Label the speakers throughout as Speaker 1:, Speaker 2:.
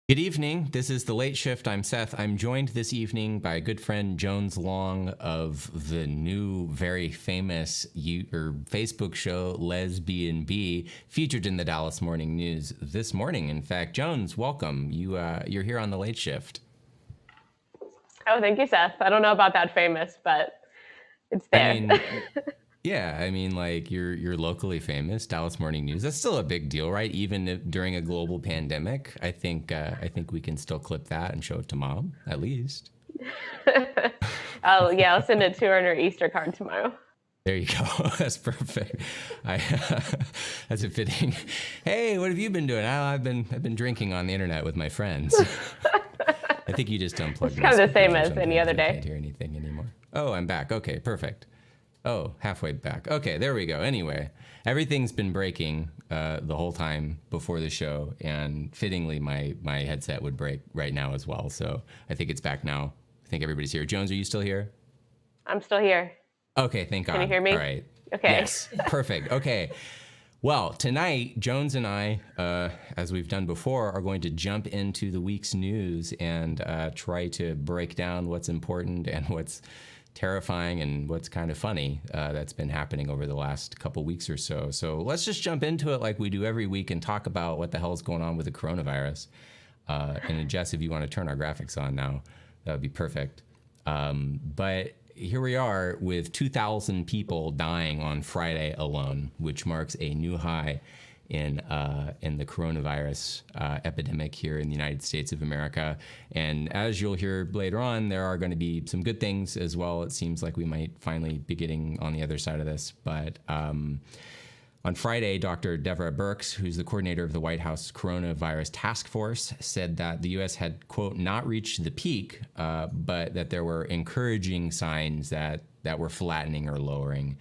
Speaker 1: Good evening. This is The Late Shift. I'm Seth. I'm joined this evening by a good friend, Jones Long, of the new, very famous Facebook show, Lesbian Bee, featured in the Dallas Morning News this morning. In fact, Jones, welcome. You're here on The Late Shift.
Speaker 2: Oh, thank you, Seth. I don't know about that famous, but it's there.
Speaker 1: Like you're locally famous, Dallas Morning News. That's still a big deal, right? Even during a global pandemic, I think we can still clip that and show it to mom, at least.
Speaker 2: I'll send it to her in her Easter card tomorrow.
Speaker 1: There you go. That's perfect. That's a fitting. Hey, what have you been doing? I've been drinking on the internet with my friends. I think you just unplugged.
Speaker 2: It's kind of the same as any other day.
Speaker 1: I can't hear anything anymore. Oh, I'm back. Okay, perfect. Oh, halfway back. Okay, there we go. Anyway, everything's been breaking the whole time before the show, and fittingly, my headset would break right now as well. So I think it's back now. I think everybody's here. Jones, are you still here?
Speaker 2: I'm still here.
Speaker 1: Okay, thank God.
Speaker 2: Can you hear me?
Speaker 1: All right.
Speaker 2: Okay.
Speaker 1: Yes, perfect. Okay. Well, tonight, Jones and I, as we've done before, are going to jump into the week's news and try to break down what's important and what's terrifying and what's kind of funny that's been happening over the last couple weeks or so. So let's just jump into it like we do every week and talk about what the hell is going on with the coronavirus. And Jess, if you want to turn our graphics on now, that would be perfect. But here we are with 2,000 people dying on Friday alone, which marks a new high in the coronavirus epidemic here in the United States of America. And as you'll hear later on, there are going to be some good things as well. It seems like we might finally be getting on the other side of this. But on Friday, Dr. Deborah Birx, who's the coordinator of the White House Coronavirus Task Force, said that the U.S. had, quote, not reached the peak, but that there were encouraging signs that were flattening or lowering.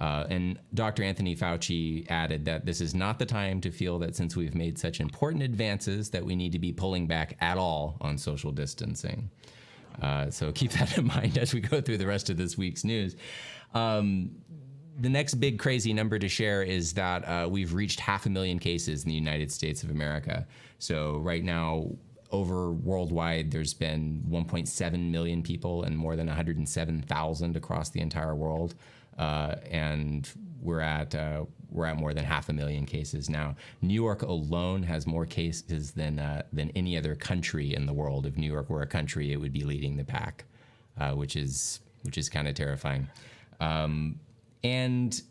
Speaker 1: And Dr. Anthony Fauci added that this is not the time to feel that since we've made such important advances that we need to be pulling back at all on social distancing. So keep that in mind as we go through the rest of this week's news. The next big crazy number to share is that we've reached 500,000 cases in the United States of America. So right now, over worldwide, there's been 1.7 million people and more than 107,000 across the entire world. And we're at more than 500,000 cases now. New York alone has more cases than any other country in the world. If New York were a country, it would be leading the pack, which is kind of terrifying. And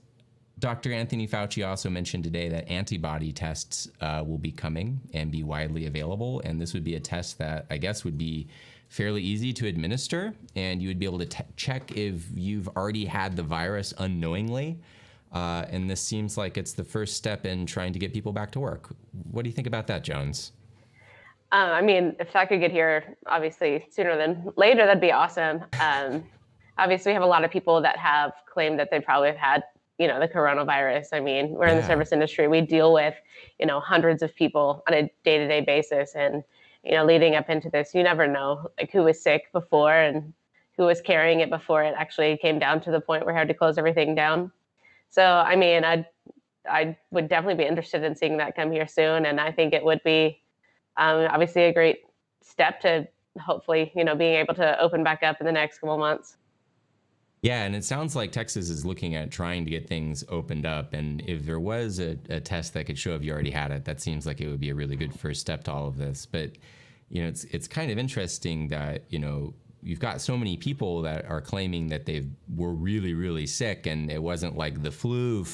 Speaker 1: Dr. Anthony Fauci also mentioned today that antibody tests will be coming and be widely available. And this would be a test that I guess would be fairly easy to administer. And you would be able to check if you've already had the virus unknowingly. And this seems like it's the first step in trying to get people back to work. What do you think about that, Jones?
Speaker 2: If I could get here, obviously, sooner than later, that'd be awesome. Obviously, we have a lot of people that have claimed that they probably have had, the coronavirus. We're in the service industry. We deal with, hundreds of people on a day-to-day basis. And, leading up into this, you never know like who was sick before and who was carrying it before it actually came down to the point where we had to close everything down. So, I would definitely be interested in seeing that come here soon. And I think it would be obviously a great step to hopefully, being able to open back up in the next couple months.
Speaker 1: Yeah, and it sounds like Texas is looking at trying to get things opened up. And if there was a test that could show if you already had it, that seems like it would be a really good first step to all of this. But, it's kind of interesting that, you've got so many people that are claiming that they were really, really sick, and it wasn't like the flu.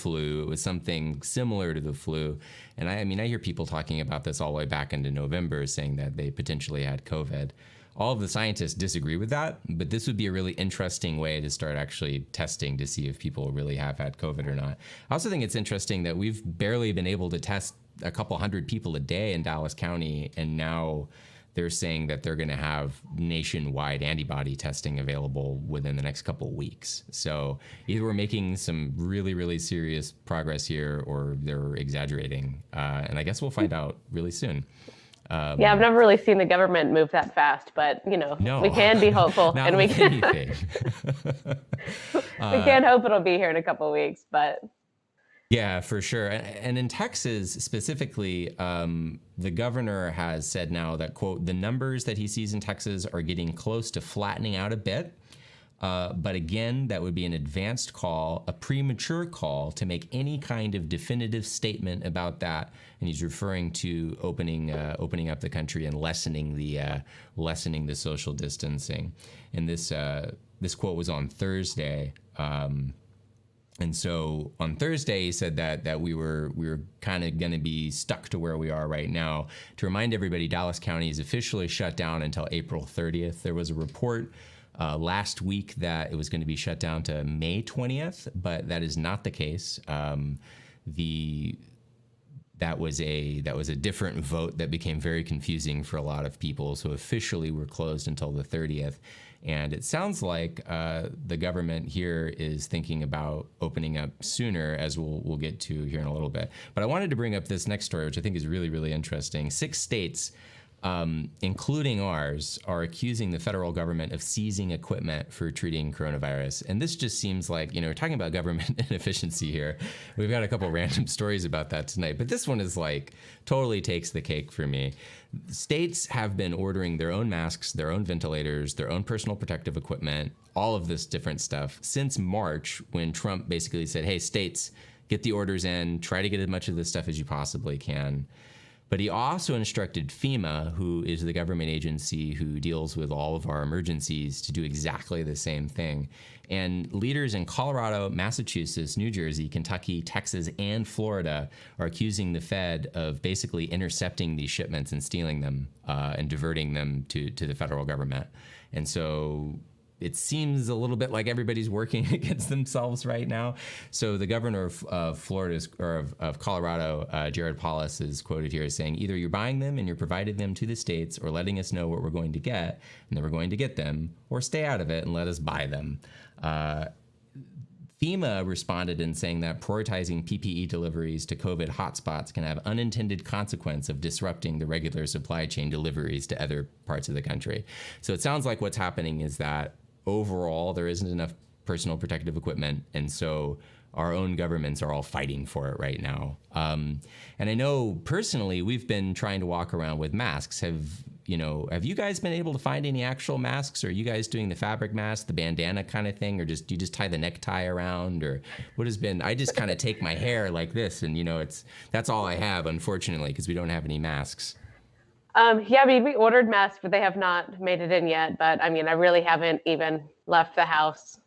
Speaker 1: It was something similar to the flu. And I hear people talking about this all the way back into November, saying that they potentially had COVID. All of the scientists disagree with that, but this would be a really interesting way to start actually testing to see if people really have had COVID or not. I also think it's interesting that we've barely been able to test a couple hundred people a day in Dallas County, and now they're saying that they're going to have nationwide antibody testing available within the next couple of weeks. So either we're making some really, really serious progress here, or they're exaggerating. And I guess we'll find out really soon.
Speaker 2: I've never really seen the government move that fast, but
Speaker 1: no,
Speaker 2: we can be hopeful,
Speaker 1: and
Speaker 2: we
Speaker 1: can.
Speaker 2: We can hope it'll be here in a couple of weeks. But
Speaker 1: Yeah, for sure. And in Texas specifically, the governor has said now that, quote, the numbers that he sees in Texas are getting close to flattening out a bit. But again, that would be an advanced call, a premature call to make any kind of definitive statement about that. And he's referring to opening up the country and lessening the social distancing. And this quote was on Thursday. And so on Thursday, he said that we were kind of going to be stuck to where we are right now. To remind everybody, Dallas County is officially shut down until April 30th. There was a report last week that it was going to be shut down to May 20th, but that is not the case. That was a different vote that became very confusing for a lot of people. So officially, we're closed until the 30th. And it sounds like the government here is thinking about opening up sooner, as we'll get to here in a little bit. But I wanted to bring up this next story, which I think is really, really interesting. 6 states, including ours, are accusing the federal government of seizing equipment for treating coronavirus. And this just seems like, we're talking about government inefficiency here. We've got a couple random stories about that tonight, but this one is like totally takes the cake for me. States have been ordering their own masks, their own ventilators, their own personal protective equipment, all of this different stuff since March, when Trump basically said, hey, states, get the orders in, try to get as much of this stuff as you possibly can. But he also instructed FEMA, who is the government agency who deals with all of our emergencies, to do exactly the same thing. And leaders in Colorado, Massachusetts, New Jersey, Kentucky, Texas, and Florida are accusing the Fed of basically intercepting these shipments and stealing them and diverting them to the federal government. And so it seems a little bit like everybody's working against themselves right now. So the governor of Colorado, Jared Polis, is quoted here as saying, either you're buying them and you're providing them to the states, or letting us know what we're going to get, and then we're going to get them, or stay out of it and let us buy them. FEMA responded in saying that prioritizing PPE deliveries to COVID hotspots can have unintended consequence of disrupting the regular supply chain deliveries to other parts of the country. So it sounds like what's happening is that overall there isn't enough personal protective equipment, and so our own governments are all fighting for it right now. And I know personally we've been trying to walk around with masks. Have you guys been able to find any actual masks? Or are you guys doing the fabric mask, the bandana kind of thing, or do you just tie the necktie around, or what has been? I just kind of take my hair like this, and that's all I have, unfortunately, because we don't have any masks.
Speaker 2: We ordered masks, but they have not made it in yet. But I mean, I really haven't even left the house,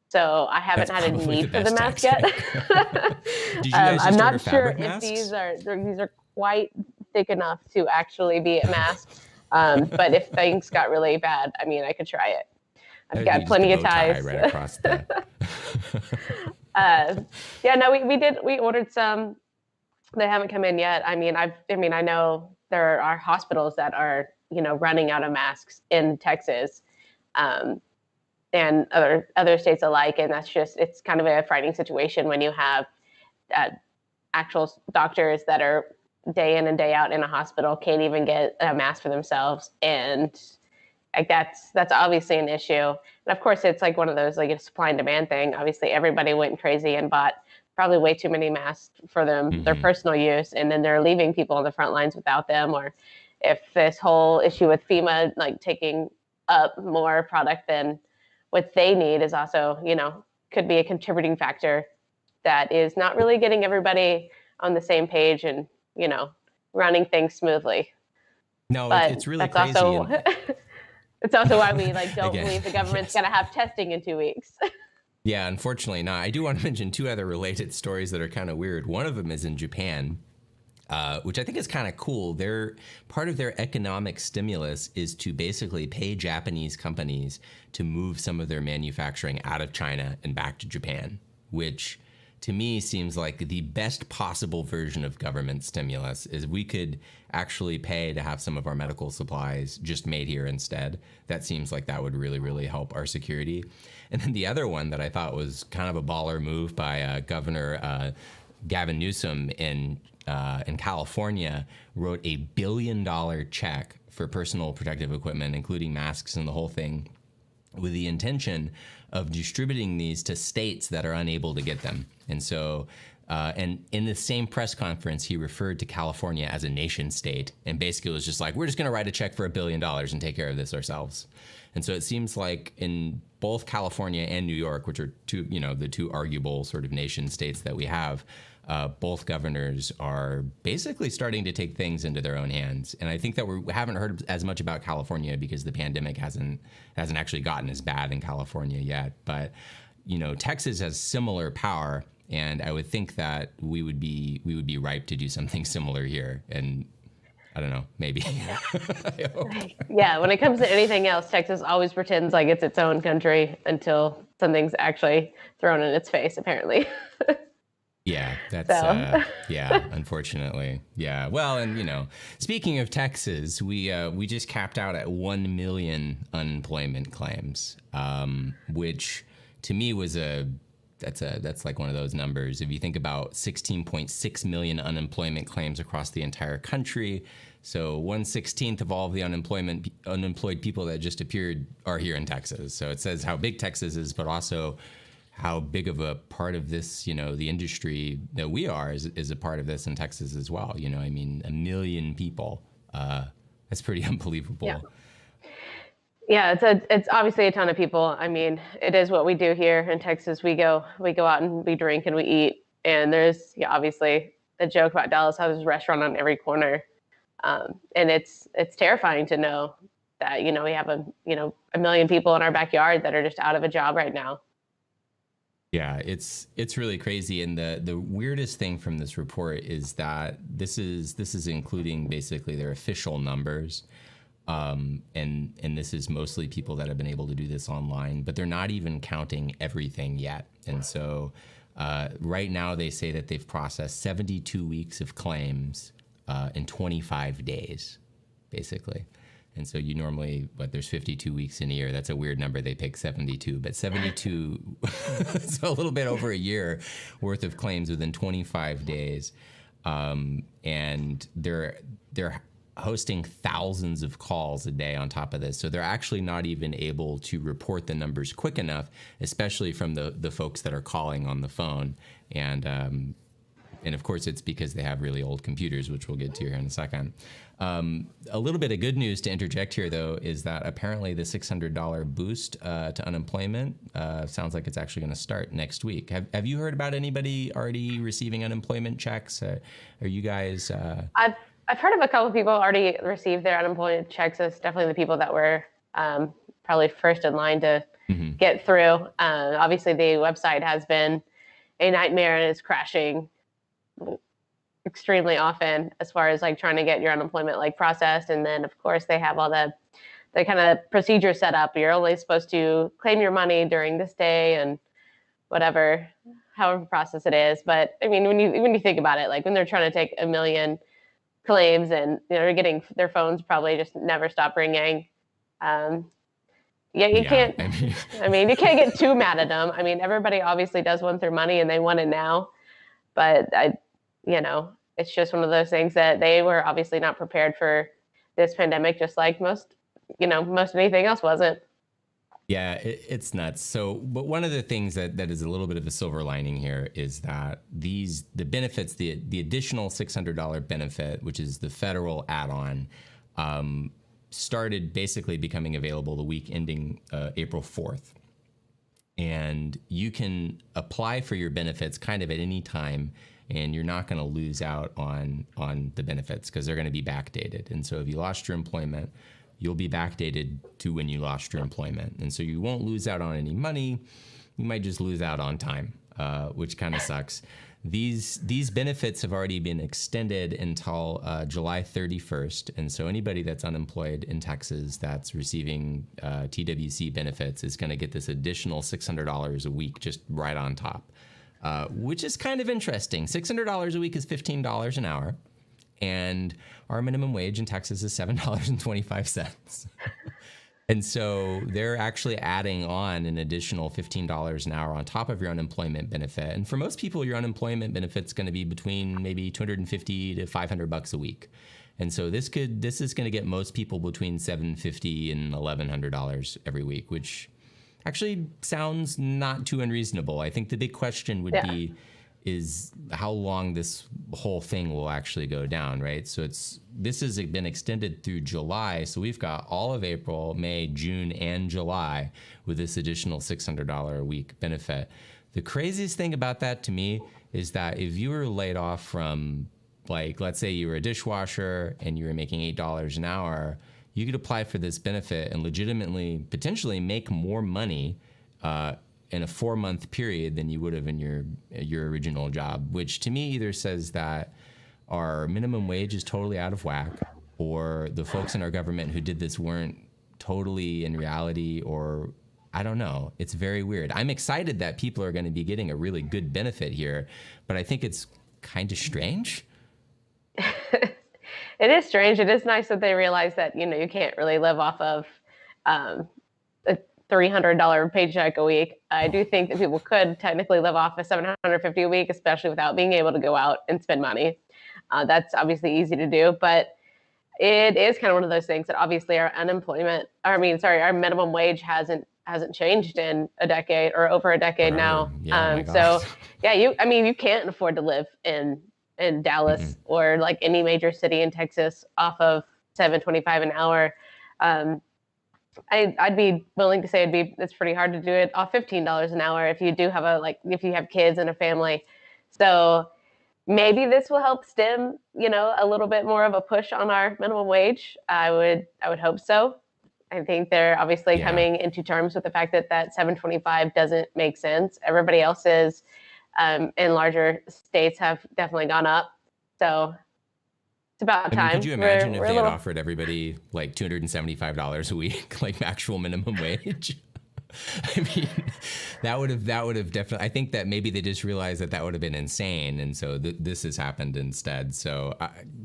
Speaker 2: so I haven't had a need for the mask yet.
Speaker 1: Did you guys just
Speaker 2: I'm not
Speaker 1: order
Speaker 2: sure
Speaker 1: fabric
Speaker 2: if
Speaker 1: masks?
Speaker 2: these are quite thick enough to actually be a mask. But if things got really bad, I mean, I could try it. I've got plenty of ties.
Speaker 1: Right across the...
Speaker 2: We ordered some. They haven't come in yet. I know there are hospitals that are, running out of masks in Texas, and other states alike. And it's kind of a frightening situation when you have actual doctors that are day in and day out in a hospital, can't even get a mask for themselves. And like that's obviously an issue. And of course it's like one of those, like a supply and demand thing. Obviously everybody went crazy and bought probably way too many masks for their personal use. And then they're leaving people on the front lines without them. Or if this whole issue with FEMA, like taking up more product than what they need is also, could be a contributing factor that is not really getting everybody on the same page and, running things smoothly.
Speaker 1: No,
Speaker 2: but
Speaker 1: it's really
Speaker 2: that's
Speaker 1: crazy.
Speaker 2: Also, it's also why we don't believe the government's going to have testing in 2 weeks.
Speaker 1: Yeah, unfortunately not. I do want to mention 2 other related stories that are kind of weird. One of them is in Japan, which I think is kind of cool. Part of their economic stimulus is to basically pay Japanese companies to move some of their manufacturing out of China and back to Japan, which to me seems like the best possible version of government stimulus. Is we could actually pay to have some of our medical supplies just made here instead. That seems like that would really, really help our security. And then the other one that I thought was kind of a baller move by Governor Gavin Newsom in California, wrote a $1 billion check for personal protective equipment, including masks and the whole thing, with the intention of distributing these to states that are unable to get them. And so, and in the same press conference, he referred to California as a nation state, and basically was just like, we're just going to write a check for $1 billion and take care of this ourselves. And so it seems like in both California and New York, which are two, the two arguable sort of nation states that we have, both governors are basically starting to take things into their own hands. And I think that we haven't heard as much about California because the pandemic hasn't actually gotten as bad in California yet. But, Texas has similar power, and I would think that we would be ripe to do something similar here. And I don't know, maybe. I hope.
Speaker 2: Yeah, when it comes to anything else, Texas always pretends like it's its own country until something's actually thrown in its face, apparently.
Speaker 1: Yeah, that's, unfortunately. Yeah, well, and, speaking of Texas, we just capped out at 1 million unemployment claims, which to me was that's like one of those numbers. If you think about 16.6 million unemployment claims across the entire country, so 1/16 of all of the unemployed people that just appeared are here in Texas. So it says how big Texas is, but also how big of a part of this, the industry that we are is a part of this in Texas as well. 1 million people. That's pretty unbelievable.
Speaker 2: Yeah. Yeah, it's obviously a ton of people. I mean, it is what we do here in Texas. We go out and we drink and we eat. And there's obviously a joke about Dallas how there's a restaurant on every corner. And it's terrifying to know that, we have a million people in our backyard that are just out of a job right now.
Speaker 1: Yeah, it's really crazy. And the weirdest thing from this report is that this is including basically their official numbers. And this is mostly people that have been able to do this online, but they're not even counting everything yet. And so right now they say that they've processed 72 weeks of claims in 25 days, basically. And so you normally, there's 52 weeks in a year. That's a weird number. They pick 72, but 72, so a little bit over a year worth of claims within 25 days. And they're hosting thousands of calls a day on top of this. So they're actually not even able to report the numbers quick enough, especially from the folks that are calling on the phone. And of course, it's because they have really old computers, which we'll get to here in a second. A little bit of good news to interject here, though, is that apparently the $600 boost to unemployment sounds like it's actually going to start next week. Have you heard about anybody already receiving unemployment checks? Are you guys?
Speaker 2: I've heard of a couple of people already received their unemployment checks. It's definitely the people that were probably first in line to get through. Obviously, the website has been a nightmare and is crashing extremely often as far as like trying to get your unemployment processed. And then of course they have all the kind of procedure set up. You're only supposed to claim your money during this day and however process it is. But I mean, when you think about it, like when they're trying to take 1 million claims and they're getting their phones probably just never stop ringing. You can't, I mean, you can't get too mad at them. I mean, everybody obviously does want their money and they want it now, but it's just one of those things that they were obviously not prepared for this pandemic, just like most anything else wasn't.
Speaker 1: Yeah, it's nuts. So, but one of the things that is a little bit of a silver lining here is that the benefits, the additional $600 benefit, which is the federal add-on, started basically becoming available the week ending April 4th. And you can apply for your benefits kind of at any time, and you're not going to lose out on the benefits because they're going to be backdated. And so if you lost your employment, you'll be backdated to when you lost your employment. And so you won't lose out on any money. You might just lose out on time, which kind of sucks. These benefits have already been extended until July 31st. And so anybody that's unemployed in Texas that's receiving TWC benefits is going to get this additional $600 a week just right on top, which is kind of interesting. $600 a week is $15 an hour. And our minimum wage in Texas is $7.25. And so they're actually adding on an additional $15 an hour on top of your unemployment benefit. And for most people, your unemployment benefit's going to be between maybe $250 to $500 a week. And so this is going to get most people between $750 and $1,100 every week, which actually sounds not too unreasonable. I think the big question would be is how long this whole thing will actually go down, right? So this has been extended through July, so we've got all of April, May, June, and July with this additional $600 a week benefit. The craziest thing about that to me is that if you were laid off from, like, let's say you were a dishwasher and you were making $8 an hour, you could apply for this benefit and legitimately, potentially make more money in a 4-month period than you would have in your original job, which to me either says that our minimum wage is totally out of whack, or the folks in our government who did this weren't totally in reality, or I don't know. It's very weird. I'm excited that people are going to be getting a really good benefit here, but I think it's kind of strange.
Speaker 2: It is strange. It is nice that they realize that, you can't really live off of a $300 paycheck a week. I do think that people could technically live off of $750 a week, especially without being able to go out and spend money. That's obviously easy to do, but it is kind of one of those things that obviously our minimum wage hasn't changed in a decade or over a decade now.
Speaker 1: Yeah,
Speaker 2: so yeah, you can't afford to live in Dallas or like any major city in Texas off of $7.25 an hour. I'd be willing to say it's pretty hard to do it off $15 an hour if you do have if you have kids and a family. So maybe this will help stem, a little bit more of a push on our minimum wage. I would hope so. I think they're obviously coming into terms with the fact that $7.25 doesn't make sense. Everybody else's in larger states have definitely gone up. So it's about time.
Speaker 1: Could you imagine if they had offered everybody like $275 a week, like actual minimum wage? I mean, that would have definitely, I think that maybe they just realized that would have been insane. And so this has happened instead. So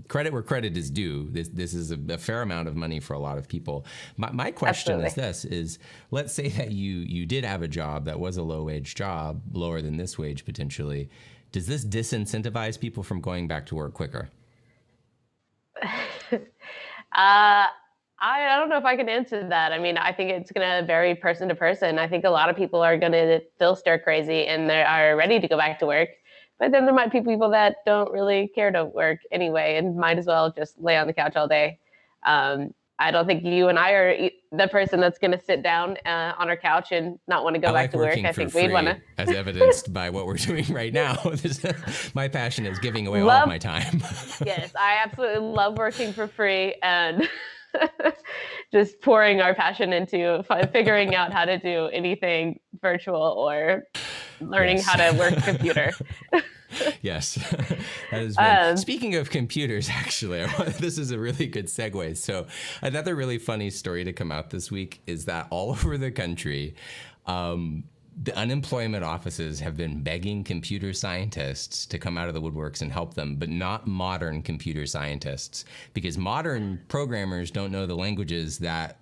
Speaker 1: credit where credit is due. This is a fair amount of money for a lot of people. My question is let's say that you did have a job that was a low wage job, lower than this wage potentially. Does this disincentivize people from going back to work quicker?
Speaker 2: I don't know if I can answer that. I mean, I think it's going to vary person to person. I think a lot of people are going to feel stir crazy and they are ready to go back to work. But then there might be people that don't really care to work anyway and might as well just lay on the couch all day. I don't think you and I are the person that's going to sit down on our couch and not want to go back to work. I think we'd want to.
Speaker 1: As evidenced by what we're doing right now. My passion is giving away all of my time.
Speaker 2: Yes, I absolutely love working for free and just pouring our passion into figuring out how to do anything virtual or learning how to work a computer.
Speaker 1: Yes, that is right. Speaking of computers, actually, this is a really good segue. So another really funny story to come out this week is that all over the country, the unemployment offices have been begging computer scientists to come out of the woodworks and help them, but not modern computer scientists, because modern programmers don't know the languages that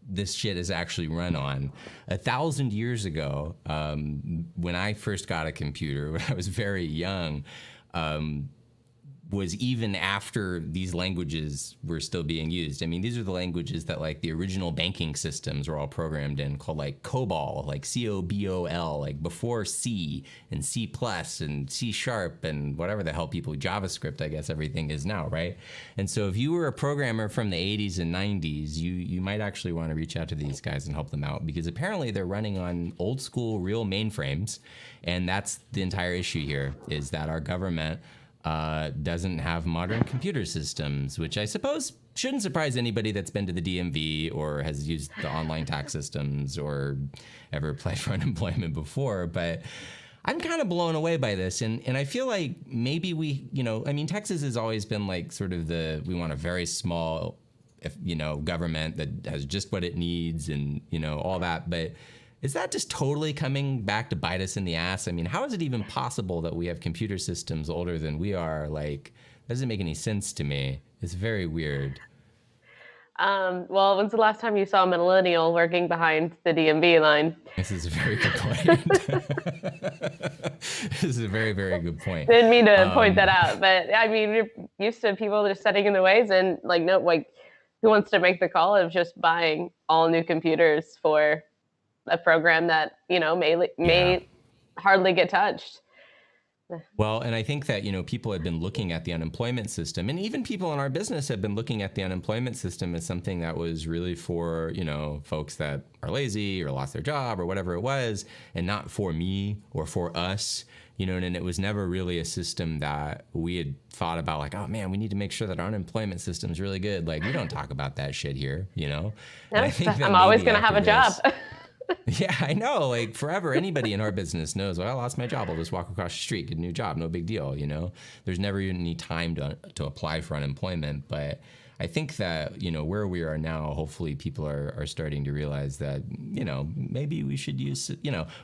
Speaker 1: this shit is actually run on. 1,000 years ago, when I first got a computer, when I was very young, was even after these languages were still being used. I mean, these are the languages that like the original banking systems were all programmed in, called like COBOL, like COBOL, like before C and C+ and C# and whatever the hell JavaScript, I guess everything is now, right? And so if you were a programmer from the 80s and 90s, you might actually want to reach out to these guys and help them out, because apparently they're running on old school real mainframes. And that's the entire issue here, is that our government doesn't have modern computer systems, which I suppose shouldn't surprise anybody that's been to the DMV or has used the online tax systems or ever applied for unemployment before. But I'm kind of blown away by this. And I feel like maybe Texas has always been like sort of we want a very small, government that has just what it needs and, all that. But is that just totally coming back to bite us in the ass? I mean, how is it even possible that we have computer systems older than we are? Like, doesn't make any sense to me. It's very weird.
Speaker 2: Well, when's the last time you saw a millennial working behind the DMV line?
Speaker 1: This is a very good point. This is a very, very good point.
Speaker 2: Didn't mean to point that out, but I mean, you're used to people just setting in the ways and who wants to make the call of just buying all new computers for a program that, may
Speaker 1: Yeah.
Speaker 2: hardly get touched.
Speaker 1: Well, and I think that, people have been looking at the unemployment system, and even people in our business have been looking at the unemployment system as something that was really for, folks that are lazy or lost their job or whatever it was, and not for me or for us, and it was never really a system that we had thought about like, oh man, we need to make sure that our unemployment system is really good. Like, we don't talk about that shit here, And I think that
Speaker 2: I'm always
Speaker 1: maybe
Speaker 2: going to have a job.
Speaker 1: yeah, I know. Like forever, anybody in our business knows, well, I lost my job. I'll just walk across the street, get a new job. No big deal, There's never even any time to apply for unemployment. But I think that, where we are now, hopefully people are starting to realize that, maybe we should use,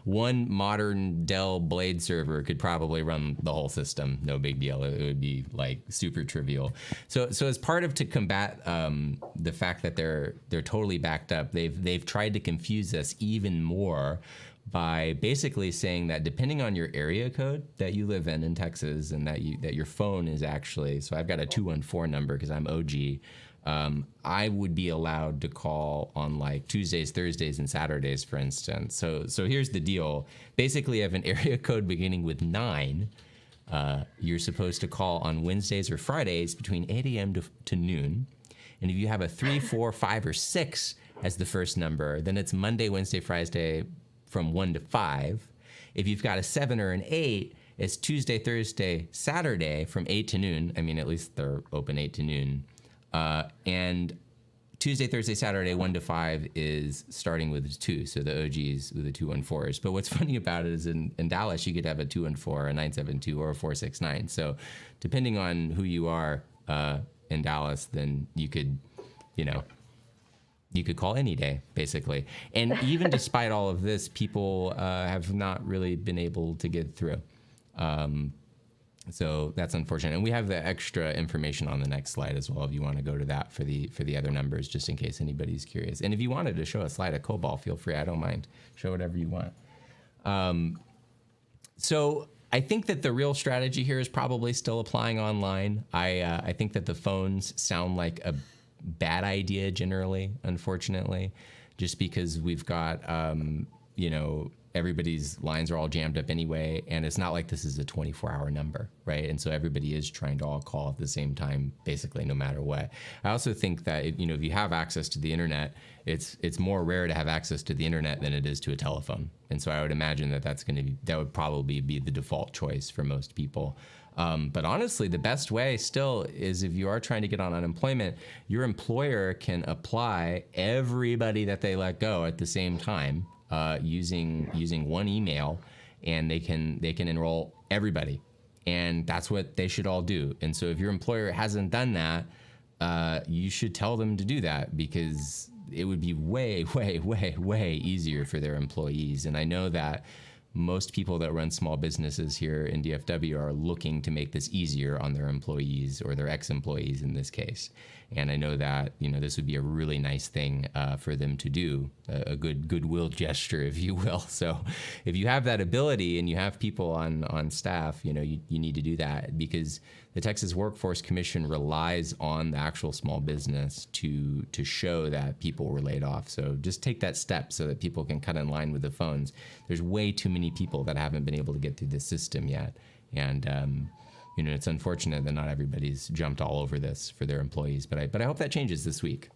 Speaker 1: one modern Dell Blade server could probably run the whole system. No big deal. It would be like super trivial. So as part of to combat the fact that they're totally backed up, they've tried to confuse us even more by basically saying that depending on your area code that you live in Texas, and that your phone is actually, so I've got a 214 number because I'm OG, I would be allowed to call on like Tuesdays, Thursdays, and Saturdays, for instance. So here's the deal. Basically, I have an area code beginning with 9. You're supposed to call on Wednesdays or Fridays between 8 a.m. to noon. And if you have a 3, 4, 5, or 6 as the first number, then it's Monday, Wednesday, Friday, from 1 to 5. If you've got a 7 or an 8, it's Tuesday, Thursday, Saturday from 8 to noon. I mean, at least they're open 8 to noon. And Tuesday, Thursday, Saturday, 1 to 5 is starting with a 2. So the OGs with the 214s. But what's funny about it is in Dallas, you could have a 214, a 972, or a 469. So depending on who you are in Dallas, then you could, you could call any day, basically. And even despite all of this, people have not really been able to get through. So that's unfortunate. And we have the extra information on the next slide as well, if you want to go to that for the other numbers, just in case anybody's curious. And if you wanted to show a slide of COBOL, feel free. I don't mind. Show whatever you want. So I think that the real strategy here is probably still applying online. I think that the phones sound like a bad idea generally, unfortunately, just because we've got, everybody's lines are all jammed up anyway, and it's not like this is a 24-hour number, right? And so everybody is trying to all call at the same time, basically, no matter what. I also think that, if you have access to the internet, it's more rare to have access to the internet than it is to a telephone. And so I would imagine that would probably be the default choice for most people. But honestly, the best way still is if you are trying to get on unemployment, your employer can apply everybody that they let go at the same time using one email, and they can enroll everybody, and that's what they should all do. And so if your employer hasn't done that, you should tell them to do that, because it would be way, way, way, way easier for their employees. And I know that most people that run small businesses here in DFW are looking to make this easier on their employees, or their ex-employees in this case. And I know that, this would be a really nice thing for them to do, a goodwill gesture, if you will. So if you have that ability and you have people on staff, you need to do that, because the Texas Workforce Commission relies on the actual small business to show that people were laid off. So just take that step so that people can cut in line with the phones. There's way too many people that haven't been able to get through this system yet. And, it's unfortunate that not everybody's jumped all over this for their employees, but I hope that changes this week.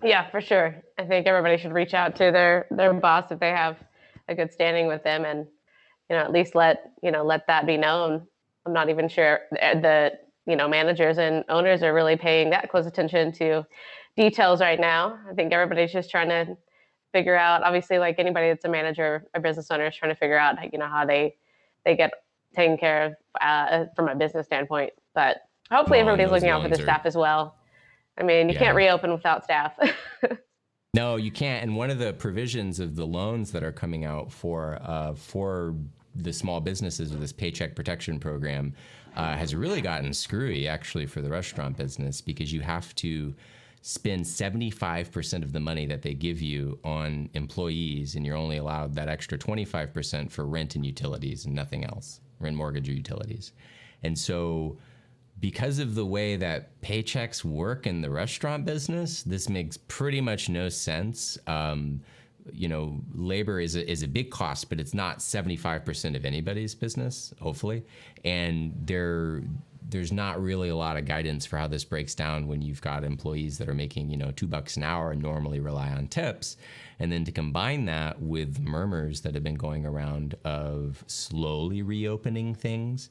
Speaker 2: Yeah, for sure. I think everybody should reach out to their boss if they have a good standing with them, and, at least let that be known. I'm not even sure the managers and owners are really paying that close attention to details right now. I think everybody's just trying to figure out, obviously, like anybody that's a manager or business owner is trying to figure out, how they get taken care of from a business standpoint. But hopefully everybody's looking out for the staff as well. I mean, you can't reopen without staff.
Speaker 1: No, you can't. And one of the provisions of the loans that are coming out for the small businesses with this Paycheck Protection Program has really gotten screwy, actually, for the restaurant business, because you have to spend 75% of the money that they give you on employees, and you're only allowed that extra 25% for rent and utilities and nothing else, rent, mortgage, or utilities. And so because of the way that paychecks work in the restaurant business, this makes pretty much no sense. labor is a big cost, but it's not 75% of anybody's business, hopefully. And there's not really a lot of guidance for how this breaks down when you've got employees that are making, $2 an hour and normally rely on tips. And then to combine that with murmurs that have been going around of slowly reopening things.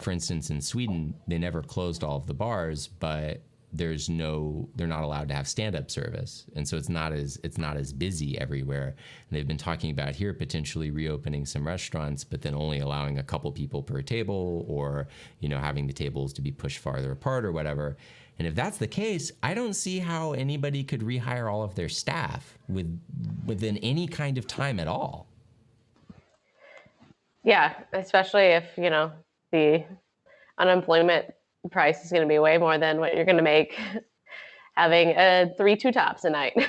Speaker 1: For instance, in Sweden, they never closed all of the bars, but they're not allowed to have stand-up service. And so it's not as busy everywhere. And they've been talking about here potentially reopening some restaurants, but then only allowing a couple people per table, or, having the tables to be pushed farther apart or whatever. And if that's the case, I don't see how anybody could rehire all of their staff within any kind of time at all.
Speaker 2: Yeah, especially if, the unemployment price is going to be way more than what you're going to make having 3 two-tops a night.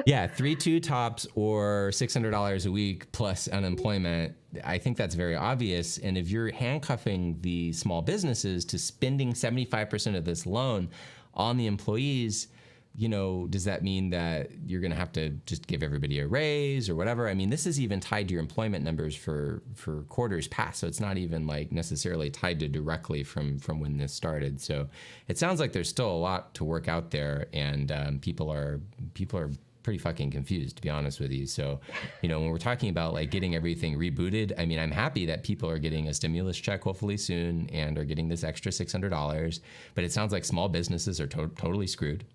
Speaker 1: Yeah, 3 two-tops or $600 a week plus unemployment. I think that's very obvious. And if you're handcuffing the small businesses to spending 75% of this loan on the employees, does that mean that you're going to have to just give everybody a raise or whatever? I mean, this is even tied to your employment numbers for quarters past, so it's not even like necessarily tied to directly from when this started. So it sounds like there's still a lot to work out there, and people are pretty fucking confused, to be honest with you. So, when we're talking about like getting everything rebooted, I mean, I'm happy that people are getting a stimulus check hopefully soon and are getting this extra $600, but it sounds like small businesses are totally screwed.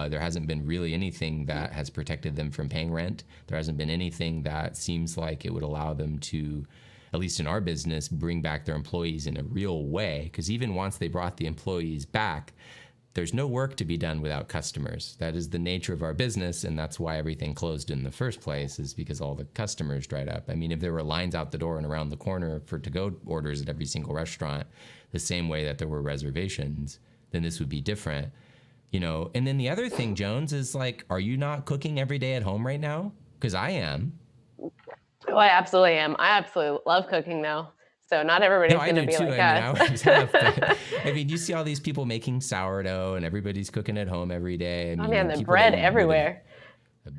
Speaker 1: There hasn't been really anything that has protected them from paying rent. There hasn't been anything that seems like it would allow them to, at least in our business, bring back their employees in a real way. Because even once they brought the employees back, there's no work to be done without customers. That is the nature of our business, and that's why everything closed in the first place, is because all the customers dried up. I mean, if there were lines out the door and around the corner for to-go orders at every single restaurant, the same way that there were reservations, then this would be different. And then the other thing, Jones, is like, are you not cooking every day at home right now? Because I am.
Speaker 2: Oh, I absolutely am. I absolutely love cooking, though. So not everybody's going to be
Speaker 1: too.
Speaker 2: like
Speaker 1: I
Speaker 2: us.
Speaker 1: always have, but, you see all these people making sourdough, and everybody's cooking at home every day. I mean,
Speaker 2: Man, the bread everywhere.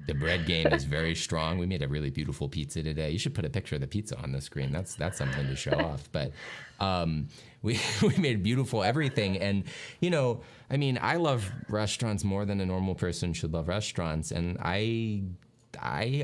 Speaker 1: The bread game is very strong. We made a really beautiful pizza today. You should put a picture of the pizza on the screen. That's something to show off. But we made beautiful everything. And, I love restaurants more than a normal person should love restaurants. And I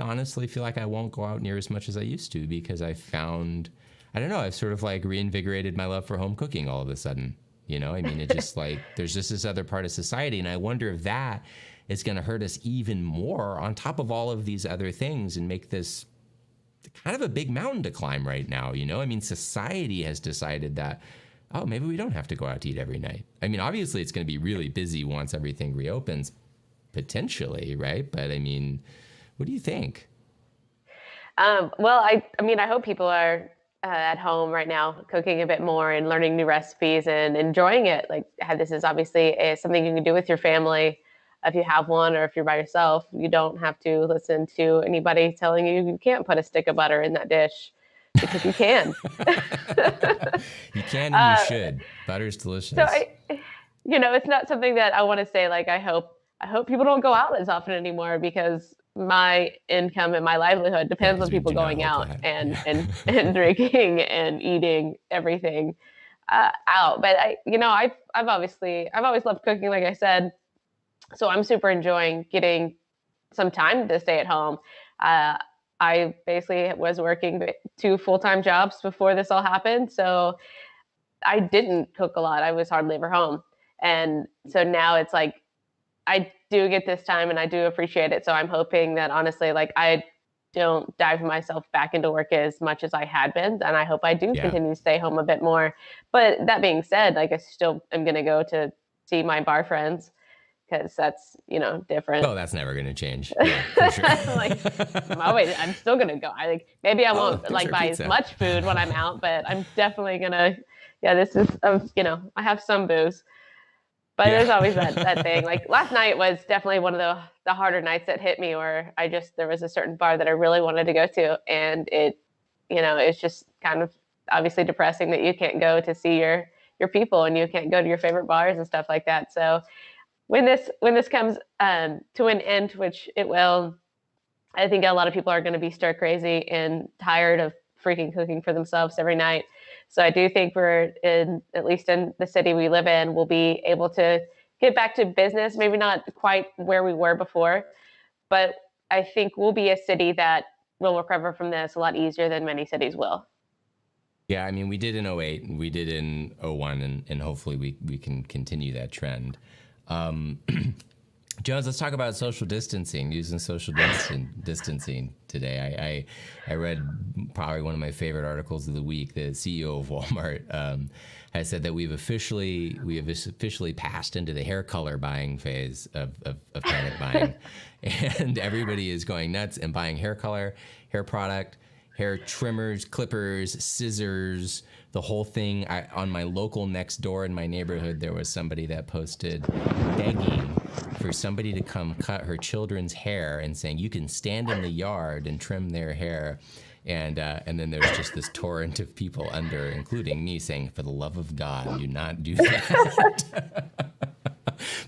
Speaker 1: honestly feel like I won't go out near as much as I used to, because I found, I don't know, I've sort of like reinvigorated my love for home cooking all of a sudden. It just like, there's just this other part of society. And I wonder if that is going to hurt us even more on top of all of these other things and make this kind of a big mountain to climb right now. Society has decided that, oh, maybe we don't have to go out to eat every night. I mean, obviously it's going to be really busy once everything reopens, potentially, right? But what do you think?
Speaker 2: Well, I hope people are at home right now cooking a bit more and learning new recipes and enjoying it. Like, this is obviously something you can do with your family. If you have one, or if you're by yourself, you don't have to listen to anybody telling you can't put a stick of butter in that dish, because you can.
Speaker 1: You can and you should. Butter's delicious.
Speaker 2: So it's not something that I want to say, like, I hope people don't go out as often anymore, because my income and my livelihood depends on people going out and drinking and eating everything out. But I've always loved cooking, like I said. So I'm super enjoying getting some time to stay at home. I basically was working 2 full-time jobs before this all happened. So I didn't cook a lot. I was hardly ever home. And so now it's like, I do get this time and I do appreciate it. So I'm hoping that, honestly, like, I don't dive myself back into work as much as I had been. And I hope I do continue to stay home a bit more. But that being said, like, I still am going to go to see my bar friends, because that's, different.
Speaker 1: Oh, that's never going to change. Yeah, for sure.
Speaker 2: I'm still going to go. Maybe I won't buy as much food when I'm out, but I'm definitely going to, this is, I have some booze, but there's always that thing. Like, last night was definitely one of the harder nights that hit me, where there was a certain bar that I really wanted to go to. And it's just kind of obviously depressing that you can't go to see your people, and you can't go to your favorite bars and stuff like that. So when this comes to an end, which it will, I think a lot of people are going to be stir crazy and tired of freaking cooking for themselves every night. So I do think we're in, at least in the city we live in, we'll be able to get back to business. Maybe not quite where we were before, but I think we'll be a city that will recover from this a lot easier than many cities will.
Speaker 1: Yeah, I mean, we did in '08, we did in '01, and hopefully we can continue that trend. Um, Jones, let's talk about social distancing, using distancing today. I read probably one of my favorite articles of the week. The CEO of Walmart has said that we have officially passed into the hair color buying phase of panic buying. And everybody is going nuts and buying hair color, hair product, hair trimmers, clippers, scissors, the whole thing. On my local next door in my neighborhood, there was somebody that posted begging for somebody to come cut her children's hair and saying, you can stand in the yard and trim their hair. And then there's just this torrent of people under, including me, saying, for the love of God, do not do that.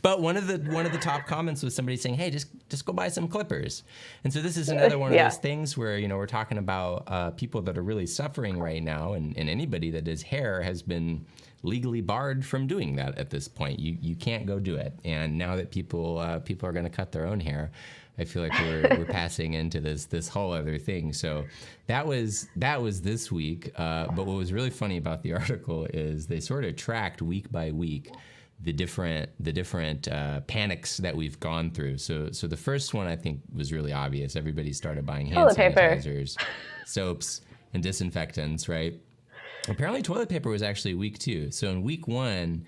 Speaker 1: But one of the top comments was somebody saying, hey, just go buy some clippers. And so this is another one of those things where, we're talking about people that are really suffering right now, and anybody that does hair has been legally barred from doing that at this point. You can't go do it. And now that people are going to cut their own hair, I feel like we're passing into this whole other thing. So that was this week. But what was really funny about the article is they sort of tracked week by week the different panics that we've gone through. So the first one I think was really obvious. Everybody started buying hand sanitizers, soaps, and disinfectants, right? Apparently toilet paper was actually week 2. So in week 1,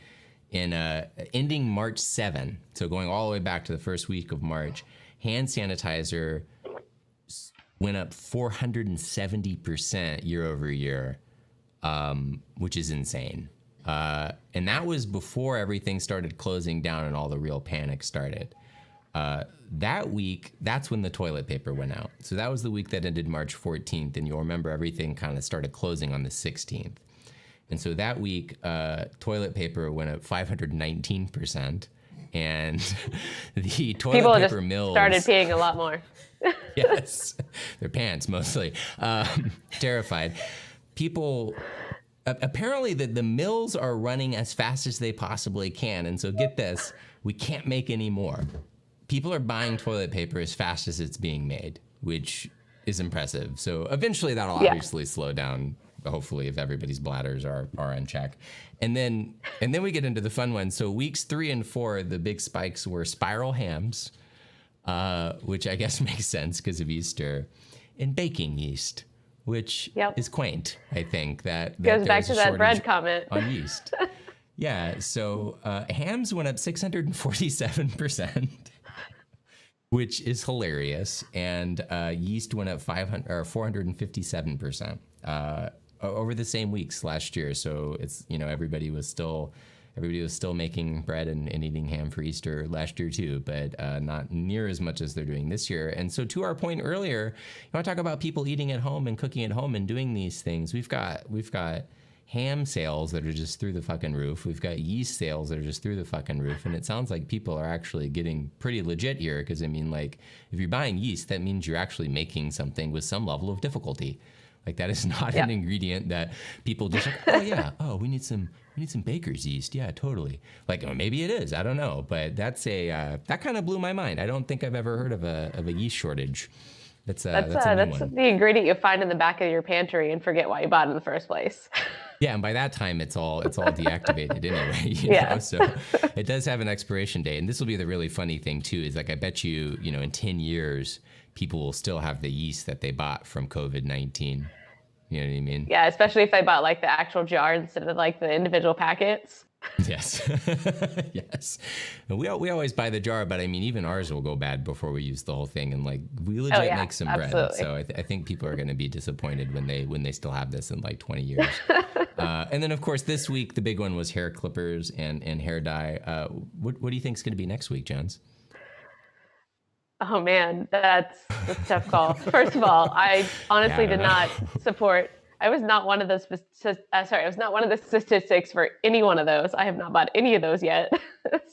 Speaker 1: ending March 7, so going all the way back to the first week of March, hand sanitizer went up 470% year over year, which is insane. And that was before everything started closing down and all the real panic started. That week, that's when the toilet paper went out. So that was the week that ended March 14th, and you'll remember everything kind of started closing on the 16th. And so that week, toilet paper went up 519%, and the toilet
Speaker 2: People
Speaker 1: paper
Speaker 2: just
Speaker 1: mills
Speaker 2: started peeing a lot more.
Speaker 1: Yes, their pants mostly. Terrified. People. Apparently, the mills are running as fast as they possibly can. And so get this, we can't make any more. People are buying toilet paper as fast as it's being made, which is impressive. So eventually that'll obviously slow down, hopefully, if everybody's bladders are in check. And then we get into the fun ones. So weeks 3 and 4, the big spikes were spiral hams, which I guess makes sense because of Easter, and baking yeast, which is quaint, I think. That
Speaker 2: goes back to that bread comment.
Speaker 1: On yeast. Yeah, so hams went up 647%, which is hilarious, and yeast went up 457% over the same weeks last year. So it's everybody was still making bread and eating ham for Easter last year too, but not near as much as they're doing this year. And so to our point earlier, you want to talk about people eating at home and cooking at home and doing these things. We've got ham sales that are just through the fucking roof. We've got yeast sales that are just through the fucking roof. And it sounds like people are actually getting pretty legit here, because I mean, like, if you're buying yeast, that means you're actually making something with some level of difficulty. Like, that is not an ingredient that people just we need some baker's yeast. Yeah, totally. Like, maybe it is. I don't know. But that's that kind of blew my mind. I don't think I've ever heard of a yeast shortage. That's the
Speaker 2: ingredient you find in the back of your pantry and forget why you bought it in the first place.
Speaker 1: Yeah, and by that time it's all deactivated anyway. You know? So it does have an expiration date. And this will be the really funny thing too, is like, I bet you, in 10 years, people will still have the yeast that they bought from COVID-19. You know what I mean?
Speaker 2: Yeah, especially if they bought like the actual jar instead of like the individual packets.
Speaker 1: Yes. Yes. And we always buy the jar, but I mean, even ours will go bad before we use the whole thing. And like, we legit make some bread. So I think people are going to be disappointed when they still have this in like 20 years. And then of course, this week, the big one was hair clippers and hair dye. What do you think is going to be next week, Jones?
Speaker 2: Oh man, that's a tough call. First of all, I honestly did not support. I was not one of those. I was not one of the statistics for any one of those. I have not bought any of those yet.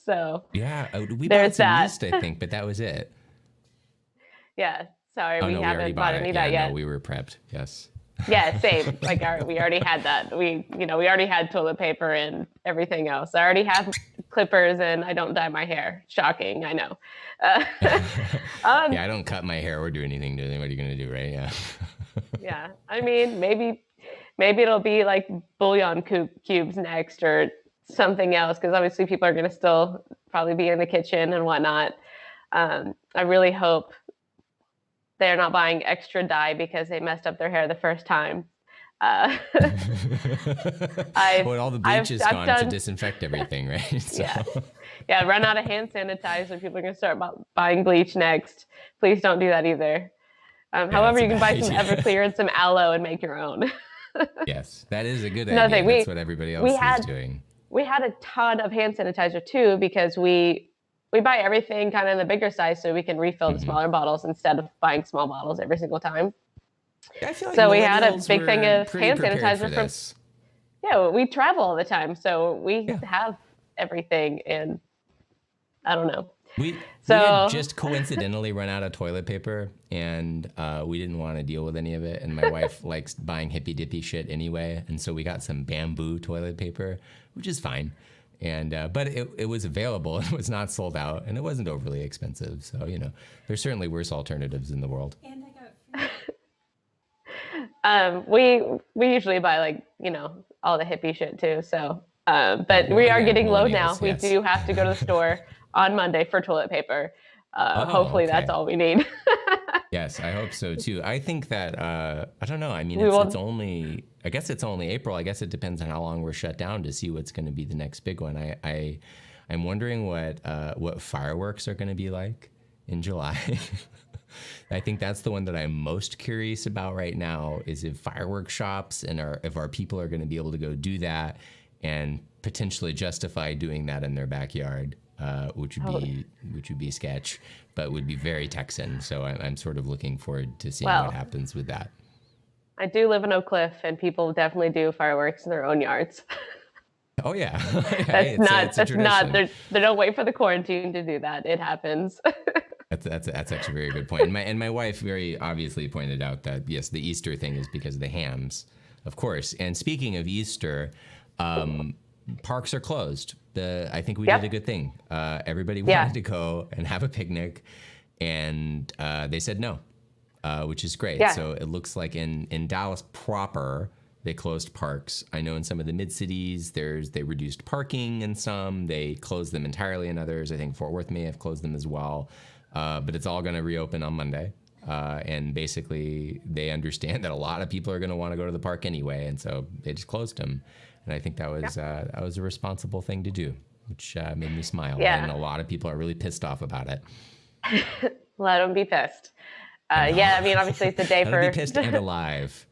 Speaker 2: So
Speaker 1: yeah, we bought some yeast, I think, but that was it.
Speaker 2: Yeah. Sorry, we
Speaker 1: no, we already
Speaker 2: haven't bought
Speaker 1: bought
Speaker 2: any
Speaker 1: it.
Speaker 2: of
Speaker 1: Yeah,
Speaker 2: that yet.
Speaker 1: no, we were prepped. Yes.
Speaker 2: Yeah, same. Like we already had that. We already had toilet paper and everything else. I already have clippers and I don't dye my hair. Shocking, I know. Uh,
Speaker 1: Yeah, I don't cut my hair or do anything to it. What are you going to do, right? Yeah.
Speaker 2: yeah, I mean, maybe it'll be like bouillon cubes next or something else because obviously people are going to still probably be in the kitchen and whatnot. I really hope they're not buying extra dye because they messed up their hair the first time. Uh,
Speaker 1: Well, all the bleach is gone to disinfect everything, right? So.
Speaker 2: Yeah, yeah. Run out of hand sanitizer. People are gonna start buying bleach next. Please don't do that either.
Speaker 1: Yeah,
Speaker 2: However,
Speaker 1: that's a
Speaker 2: you can
Speaker 1: bad
Speaker 2: buy some
Speaker 1: idea.
Speaker 2: Everclear and some aloe and make your own.
Speaker 1: Yes, that is a good
Speaker 2: Another
Speaker 1: idea.
Speaker 2: thing,
Speaker 1: That's what everybody else
Speaker 2: we
Speaker 1: is
Speaker 2: had
Speaker 1: doing.
Speaker 2: we had a ton of hand sanitizer too because we buy everything kind of in the bigger size so we can refill the
Speaker 1: Hmm.
Speaker 2: smaller bottles instead of buying small bottles every single time.
Speaker 1: I feel like
Speaker 2: So we had a
Speaker 1: millennials
Speaker 2: big thing
Speaker 1: were
Speaker 2: of
Speaker 1: pretty
Speaker 2: hand
Speaker 1: prepared for
Speaker 2: sanitizer from
Speaker 1: this.
Speaker 2: yeah, we travel all the time, so we
Speaker 1: Yeah.
Speaker 2: have everything and I don't know.
Speaker 1: We had
Speaker 2: So
Speaker 1: just coincidentally run out of toilet paper, and we didn't want to deal with any of it. And my wife likes buying hippy dippy shit anyway, and so we got some bamboo toilet paper, which is fine. And but it was available. It was not sold out, and it wasn't overly expensive. So there's certainly worse alternatives in the world.
Speaker 3: And I got free.
Speaker 2: we usually buy like all the hippie shit too. So but
Speaker 1: Well,
Speaker 2: we are
Speaker 1: again,
Speaker 2: getting low now.
Speaker 1: millennials,
Speaker 2: We
Speaker 1: yes.
Speaker 2: do have to go to the store on Monday for toilet paper.
Speaker 1: Oh,
Speaker 2: Hopefully
Speaker 1: okay.
Speaker 2: that's all we need.
Speaker 1: Yes, I hope so too. I think that I don't know. I mean,
Speaker 2: We will-
Speaker 1: it's only. I guess it's only April. I guess it depends on how long we're shut down to see what's going to be the next big one. I'm wondering what fireworks are going to be like in July. I think that's the one that I'm most curious about right now. Is if fireworks shops and if our people are going to be able to go do that and potentially justify doing that in their backyard. Which would be sketch, but would be very Texan. So I'm sort of looking forward to seeing
Speaker 2: Well,
Speaker 1: what happens with that.
Speaker 2: I do live in Oak Cliff, and people definitely do fireworks in their own yards.
Speaker 1: Oh yeah,
Speaker 2: That's
Speaker 1: it's a
Speaker 2: not.
Speaker 1: tradition.
Speaker 2: They don't wait for the quarantine to do that. It happens.
Speaker 1: That's actually a very good point. And my wife very obviously pointed out that yes, the Easter thing is because of the hams, of course. And speaking of Easter, parks are closed. I think we did a good thing. Everybody wanted to go and have a picnic, and they said no, which is great.
Speaker 2: Yeah.
Speaker 1: So it looks like in Dallas proper, they closed parks. I know in some of the mid-cities, they reduced parking in some. They closed them entirely in others. I think Fort Worth may have closed them as well. But it's all going to reopen on Monday. And basically, they understand that a lot of people are going to want to go to the park anyway, and so they just closed them. And I think that was a responsible thing to do, which made me smile.
Speaker 2: Yeah.
Speaker 1: And a lot of people are really pissed off about it.
Speaker 2: Let them be pissed. Yeah, I mean, obviously it's a day
Speaker 1: Let
Speaker 2: for
Speaker 1: them be pissed and alive.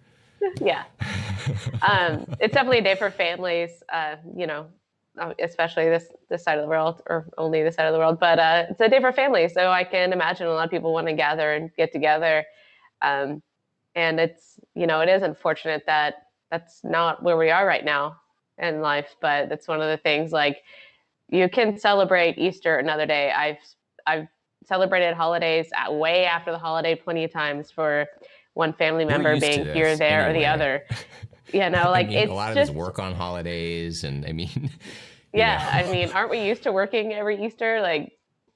Speaker 2: yeah. It's definitely a day for families. Especially this side of the world, or only this side of the world. But it's a day for families, so I can imagine a lot of people want to gather and get together. And it's it is unfortunate that that's not where we are right now in life. But that's one of the things. Like you can celebrate Easter another day. I've celebrated holidays way after the holiday plenty of times for one family member
Speaker 1: used to
Speaker 2: being
Speaker 1: this
Speaker 2: here, there, or the
Speaker 1: anyway.
Speaker 2: other. Like
Speaker 1: I mean,
Speaker 2: it's
Speaker 1: a lot of
Speaker 2: just
Speaker 1: us work on holidays, and I mean,
Speaker 2: yeah. I mean, aren't we used to working every Easter? Like,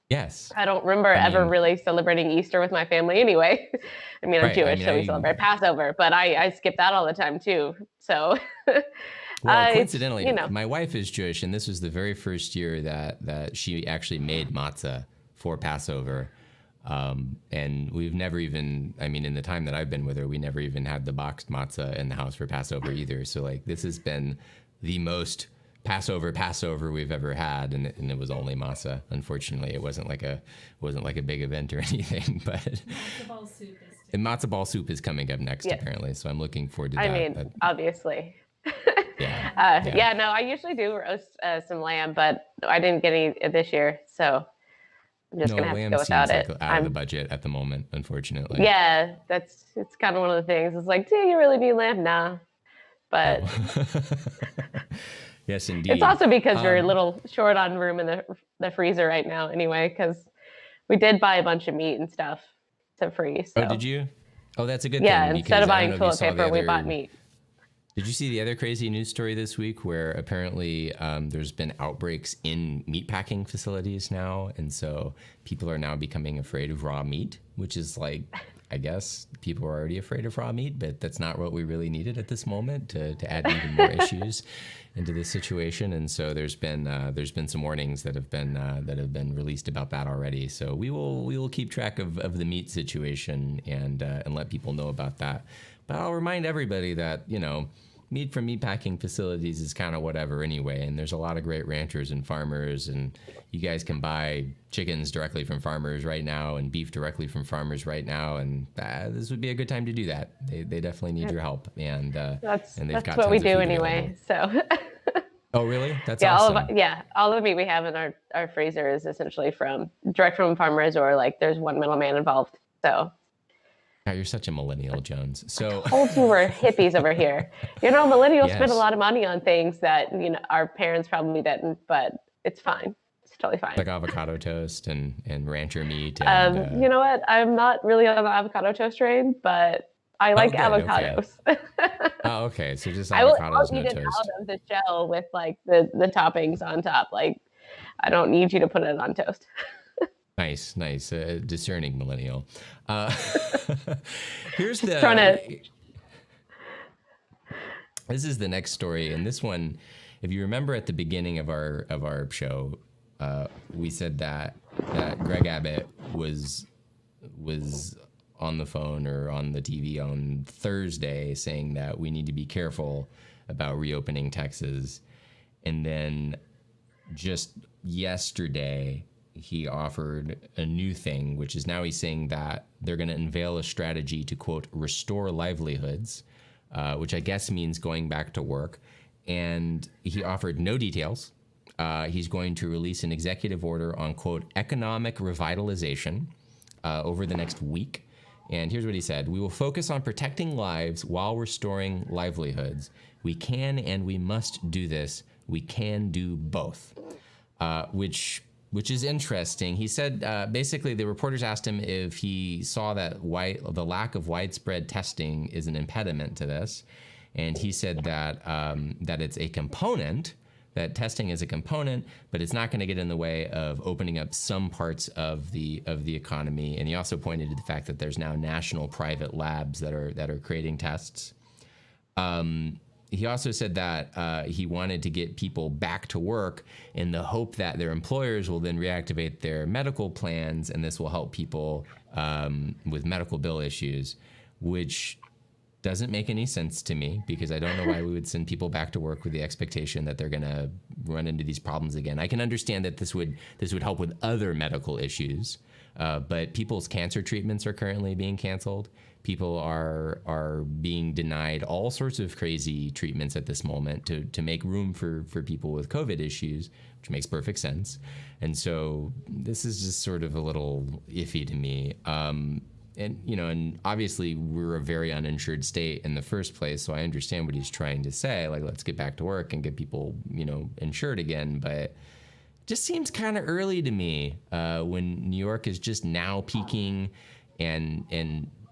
Speaker 1: yes.
Speaker 2: I don't remember ever really celebrating Easter with my family anyway. I mean, I'm
Speaker 1: Right,
Speaker 2: Jewish, so we celebrate Passover, but I skip that all the time too. So,
Speaker 1: Well, coincidentally, my wife is Jewish, and this was the very first year that she actually made matzah for Passover. And we've never even, I mean, in the time that I've been with her, we never even had the boxed matzah in the house for Passover either. So like, this has been the most Passover we've ever had, and it was only matzah. Unfortunately, it wasn't like a big event or anything. But
Speaker 3: Matzo ball soup is too.
Speaker 1: and matzo ball soup is coming up next apparently, so I'm looking forward to that.
Speaker 2: I mean, obviously.
Speaker 1: Yeah.
Speaker 2: No, I usually do roast some lamb, but I didn't get any this year, so I'm just gonna have to
Speaker 1: lamb
Speaker 2: go without
Speaker 1: seems
Speaker 2: it.
Speaker 1: like out of the budget at the moment, unfortunately.
Speaker 2: Yeah, it's kind of one of the things. It's like, do you really need lamb? Nah, but.
Speaker 1: Yes, indeed.
Speaker 2: It's also because we're a little short on room in the freezer right now anyway, because we did buy a bunch of meat and stuff. to freeze.
Speaker 1: Oh,
Speaker 2: So.
Speaker 1: did you? Oh, that's a good
Speaker 2: Yeah,
Speaker 1: thing.
Speaker 2: instead of
Speaker 1: I don't
Speaker 2: buying
Speaker 1: know if you
Speaker 2: toilet
Speaker 1: saw the
Speaker 2: paper, we
Speaker 1: other-
Speaker 2: bought meat.
Speaker 1: Did you see the other crazy news story this week where apparently there's been outbreaks in meatpacking facilities now, and so people are now becoming afraid of raw meat, which is like, I guess people are already afraid of raw meat, but that's not what we really needed at this moment to add even more issues into this situation. And so there's been some warnings that have been released about that already. So we will keep track of the meat situation and let people know about that. But I'll remind everybody that, you know, meat from meatpacking facilities is kind of whatever anyway, and there's a lot of great ranchers and farmers, and you guys can buy chickens directly from farmers right now and beef directly from farmers right now, and this would be a good time to do that. They definitely need your help, and
Speaker 2: That's
Speaker 1: they've got
Speaker 2: what we
Speaker 1: tons of
Speaker 2: do
Speaker 1: food
Speaker 2: anyway.
Speaker 1: available.
Speaker 2: So
Speaker 1: Oh, really? That's
Speaker 2: yeah,
Speaker 1: awesome.
Speaker 2: all of the meat we have in our freezer is essentially direct from farmers, or like there's one middleman involved. So.
Speaker 1: God, you're such a millennial, Jones. So
Speaker 2: Told you we're hippies over here. You know, millennials spend a
Speaker 1: Yes.
Speaker 2: lot of money on things that, you know, our parents probably didn't, but it's fine. It's totally fine.
Speaker 1: like avocado toast and rancher meat. And,
Speaker 2: You know what? I'm not really on the avocado toast train, but I like
Speaker 1: good, okay.
Speaker 2: avocados.
Speaker 1: Oh, okay. So just
Speaker 2: I'll
Speaker 1: avocados, no
Speaker 2: eat it
Speaker 1: toast.
Speaker 2: out of the shell with like the toppings on top. Like, I don't need you to put it on toast.
Speaker 1: Nice. Discerning millennial. Here's the.
Speaker 2: Trying to.
Speaker 1: This is the next story, and this one, if you remember at the beginning of our show, we said that Greg Abbott was on the phone or on the TV on Thursday saying that we need to be careful about reopening Texas, and then just yesterday he offered a new thing, which is now he's saying that they're going to unveil a strategy to, quote, restore livelihoods, which I guess means going back to work. And he offered no details. He's going to release an executive order on, quote, economic revitalization over the next week. And here's what he said. We will focus on protecting lives while restoring livelihoods. We can and we must do this. We can do both, which is interesting. He said, basically, the reporters asked him if he saw that the lack of widespread testing is an impediment to this. And he said that that it's a component, that testing is a component, but it's not going to get in the way of opening up some parts of the economy. And he also pointed to the fact that there's now national private labs that are creating tests. He also said that he wanted to get people back to work in the hope that their employers will then reactivate their medical plans, and this will help people with medical bill issues, which doesn't make any sense to me, because I don't know why we would send people back to work with the expectation that they're going to run into these problems again. I can understand that this would help with other medical issues, but people's cancer treatments are currently being canceled. People are being denied all sorts of crazy treatments at this moment to make room for people with COVID issues, which makes perfect sense. And so this is just sort of a little iffy to me. And obviously we're a very uninsured state in the first place, so I understand what he's trying to say, like, let's get back to work and get people, insured again. But it just seems kind of early to me when New York is just now peaking, and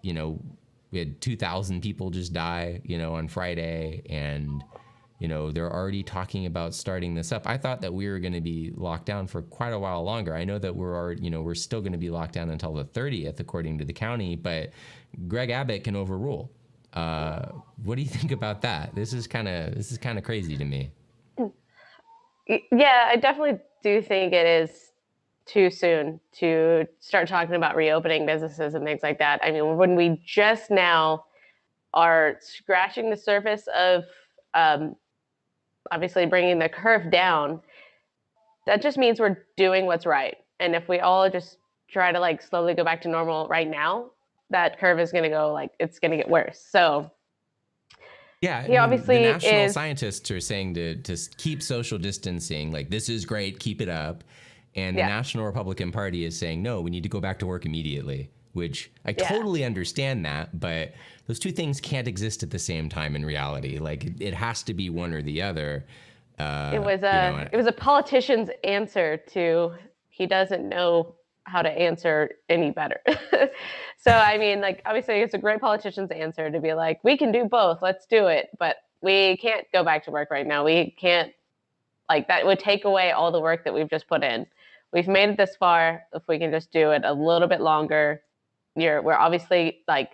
Speaker 1: we had 2,000 people just die, on Friday, and they're already talking about starting this up. I thought that we were going to be locked down for quite a while longer. I know that we're still going to be locked down until the 30th, according to the county, but Greg Abbott can overrule. What do you think about that? This is kind of crazy to me.
Speaker 2: Yeah, I definitely do think it is too soon to start talking about reopening businesses and things like that. I mean, when we just now are scratching the surface of obviously bringing the curve down, that just means we're doing what's right. And if we all just try to slowly go back to normal right now, that curve is going to go it's going to get worse. So
Speaker 1: yeah,
Speaker 2: he obviously
Speaker 1: the national
Speaker 2: is.
Speaker 1: Scientists are saying to keep social distancing, this is great, keep it up. And the National Republican Party is saying, no, we need to go back to work immediately, which I totally understand that, but those two things can't exist at the same time in reality. It has to be one or the other.
Speaker 2: It was a politician's answer to, he doesn't know how to answer any better. So, I mean, like, obviously it's a great politician's answer to be like, we can do both, let's do it. But we can't go back to work right now. We can't, like, that would take away all the work that we've just put in. We've made it this far. If we can just do it a little bit longer, we're obviously like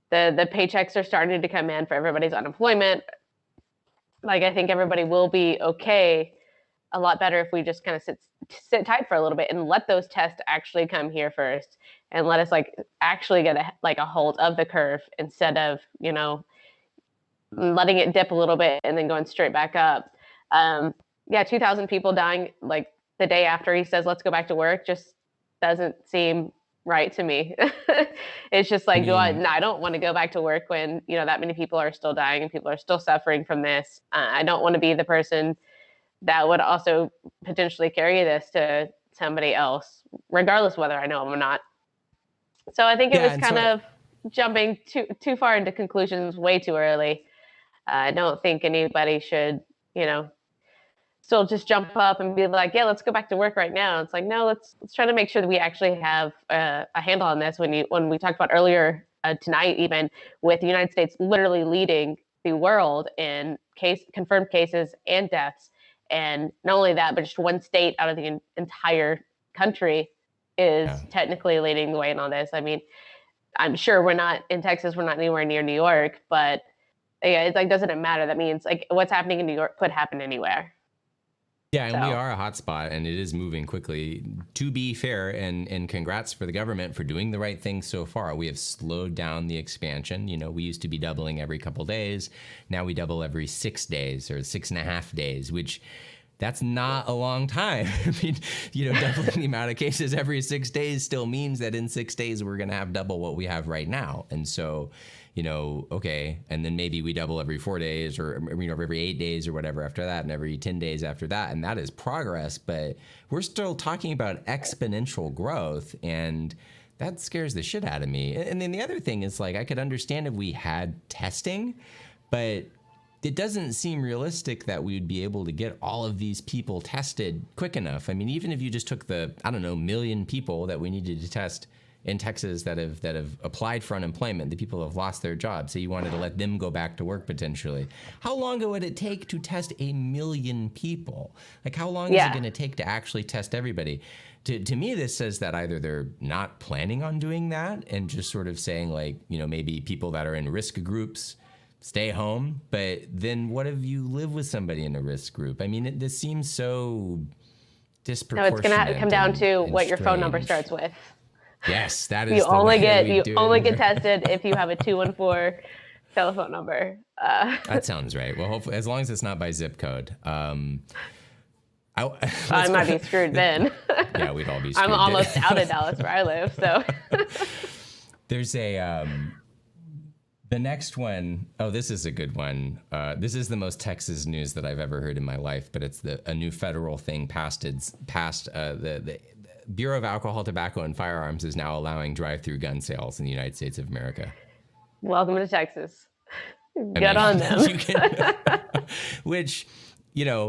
Speaker 2: the paychecks are starting to come in for everybody's unemployment. Like, I think everybody will be okay, a lot better if we just kind of sit tight for a little bit and let those tests actually come here first, and let us like actually get a hold of the curve, instead of, letting it dip a little bit and then going straight back up. Yeah, 2,000 people dying like the day after he says let's go back to work just doesn't seem right to me. It's just like, I don't want to go back to work when that many people are still dying and people are still suffering from this. I don't want to be the person that would also potentially carry this to somebody else, regardless whether I know them or not. So I think it was kind of jumping too far into conclusions way too early. I don't think anybody should, still just jump up and be like, yeah, let's go back to work right now. It's like, no, let's try to make sure that we actually have a handle on this. When we talked about earlier tonight, even with the United States literally leading the world in confirmed cases and deaths. And not only that, but just one state out of the entire country is technically leading the way in all this. I mean, I'm sure we're not in Texas, we're not anywhere near New York, but yeah, it's like, doesn't it matter? That means like what's happening in New York could happen anywhere.
Speaker 1: Yeah, and we are a hotspot, and it is moving quickly. To be fair, and congrats for the government for doing the right thing so far. We have slowed down the expansion. We used to be doubling every couple days. Now we double every 6 days or 6.5 days, which that's not a long time. I mean, doubling the amount of cases every 6 days still means that in 6 days we're going to have double what we have right now. And so, okay, and then maybe we double every 4 days or every 8 days or whatever after that, and every 10 days after that, and that is progress. But we're still talking about exponential growth, and that scares the shit out of me. And then the other thing is, like, I could understand if we had testing, but it doesn't seem realistic that we would be able to get all of these people tested quick enough. I mean, even if you just took the, million people that we needed to test in Texas that have applied for unemployment, the people who have lost their jobs, so you wanted to let them go back to work potentially. How long would it take to test 1 million people? Like, how long is it going to take to actually test everybody? To me, this says that either they're not planning on doing that and just sort of saying, like, maybe people that are in risk groups stay home. But then what if you live with somebody in a risk group? I mean, this seems so disproportionate.
Speaker 2: No, it's going to come down to what your phone number starts with.
Speaker 1: Yes, that is.
Speaker 2: You only get tested if you have a 214 telephone number.
Speaker 1: That sounds right. Well, hopefully, as long as it's not by zip code. I
Speaker 2: might be screwed then.
Speaker 1: Yeah, we'd all be screwed.
Speaker 2: I'm almost out of Dallas where I live, so.
Speaker 1: There's the next one. Oh, this is a good one. This is the most Texas news that I've ever heard in my life, but it's a new federal thing passed. The Bureau of Alcohol, Tobacco, and Firearms is now allowing drive-through gun sales in the United States of America.
Speaker 2: Welcome to Texas. Good on them.
Speaker 1: Which,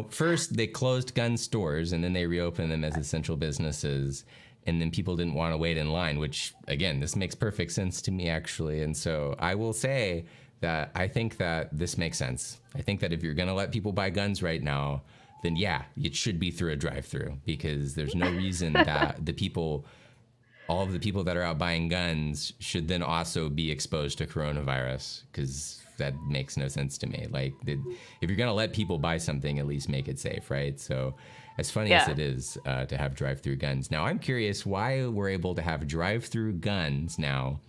Speaker 1: first they closed gun stores and then they reopened them as essential businesses. And then people didn't want to wait in line, which, again, this makes perfect sense to me, actually. And so I will say that I think that this makes sense. I think that if you're going to let people buy guns right now, then yeah, it should be through a drive-through, because there's no reason that all of the people that are out buying guns should then also be exposed to coronavirus, because that makes no sense to me. Like, if you're going to let people buy something, at least make it safe, right? So as funny as it is to have drive-through guns. Now, I'm curious why we're able to have drive-through guns now,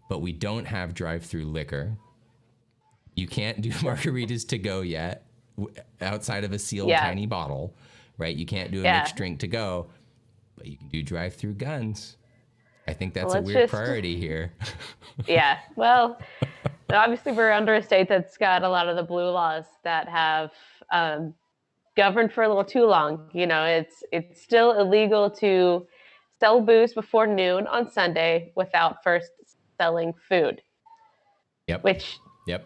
Speaker 1: but we don't have drive-through liquor. You can't do margaritas to go yet, outside of a sealed tiny bottle, right? You can't do a mixed drink to go, but you can do drive-through guns. I think that's a weird priority here.
Speaker 2: Yeah, well, obviously we're under a state that's got a lot of the blue laws that have governed for a little too long. It's still illegal to sell booze before noon on Sunday without first selling food.
Speaker 1: Yep.
Speaker 2: Which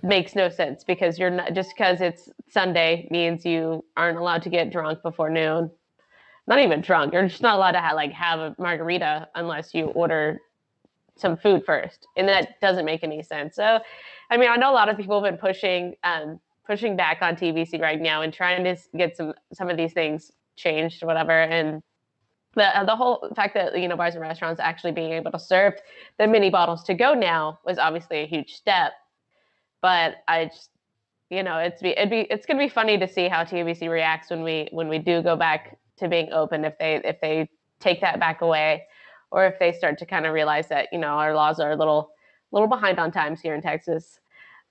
Speaker 2: makes no sense, because you're not, just because it's Sunday means you aren't allowed to get drunk before noon. not even drunk. You're just not allowed to have a margarita unless you order some food first, and that doesn't make any sense. So, I mean, I know a lot of people have been pushing back on TBC right now and trying to get some of these things changed, or whatever. And the whole fact that bars and restaurants actually being able to serve the mini bottles to go now was obviously a huge step. But I just it's gonna be funny to see how TBC reacts when we do go back to being open, if they take that back away, or if they start to kind of realize that our laws are a little behind on times here in Texas.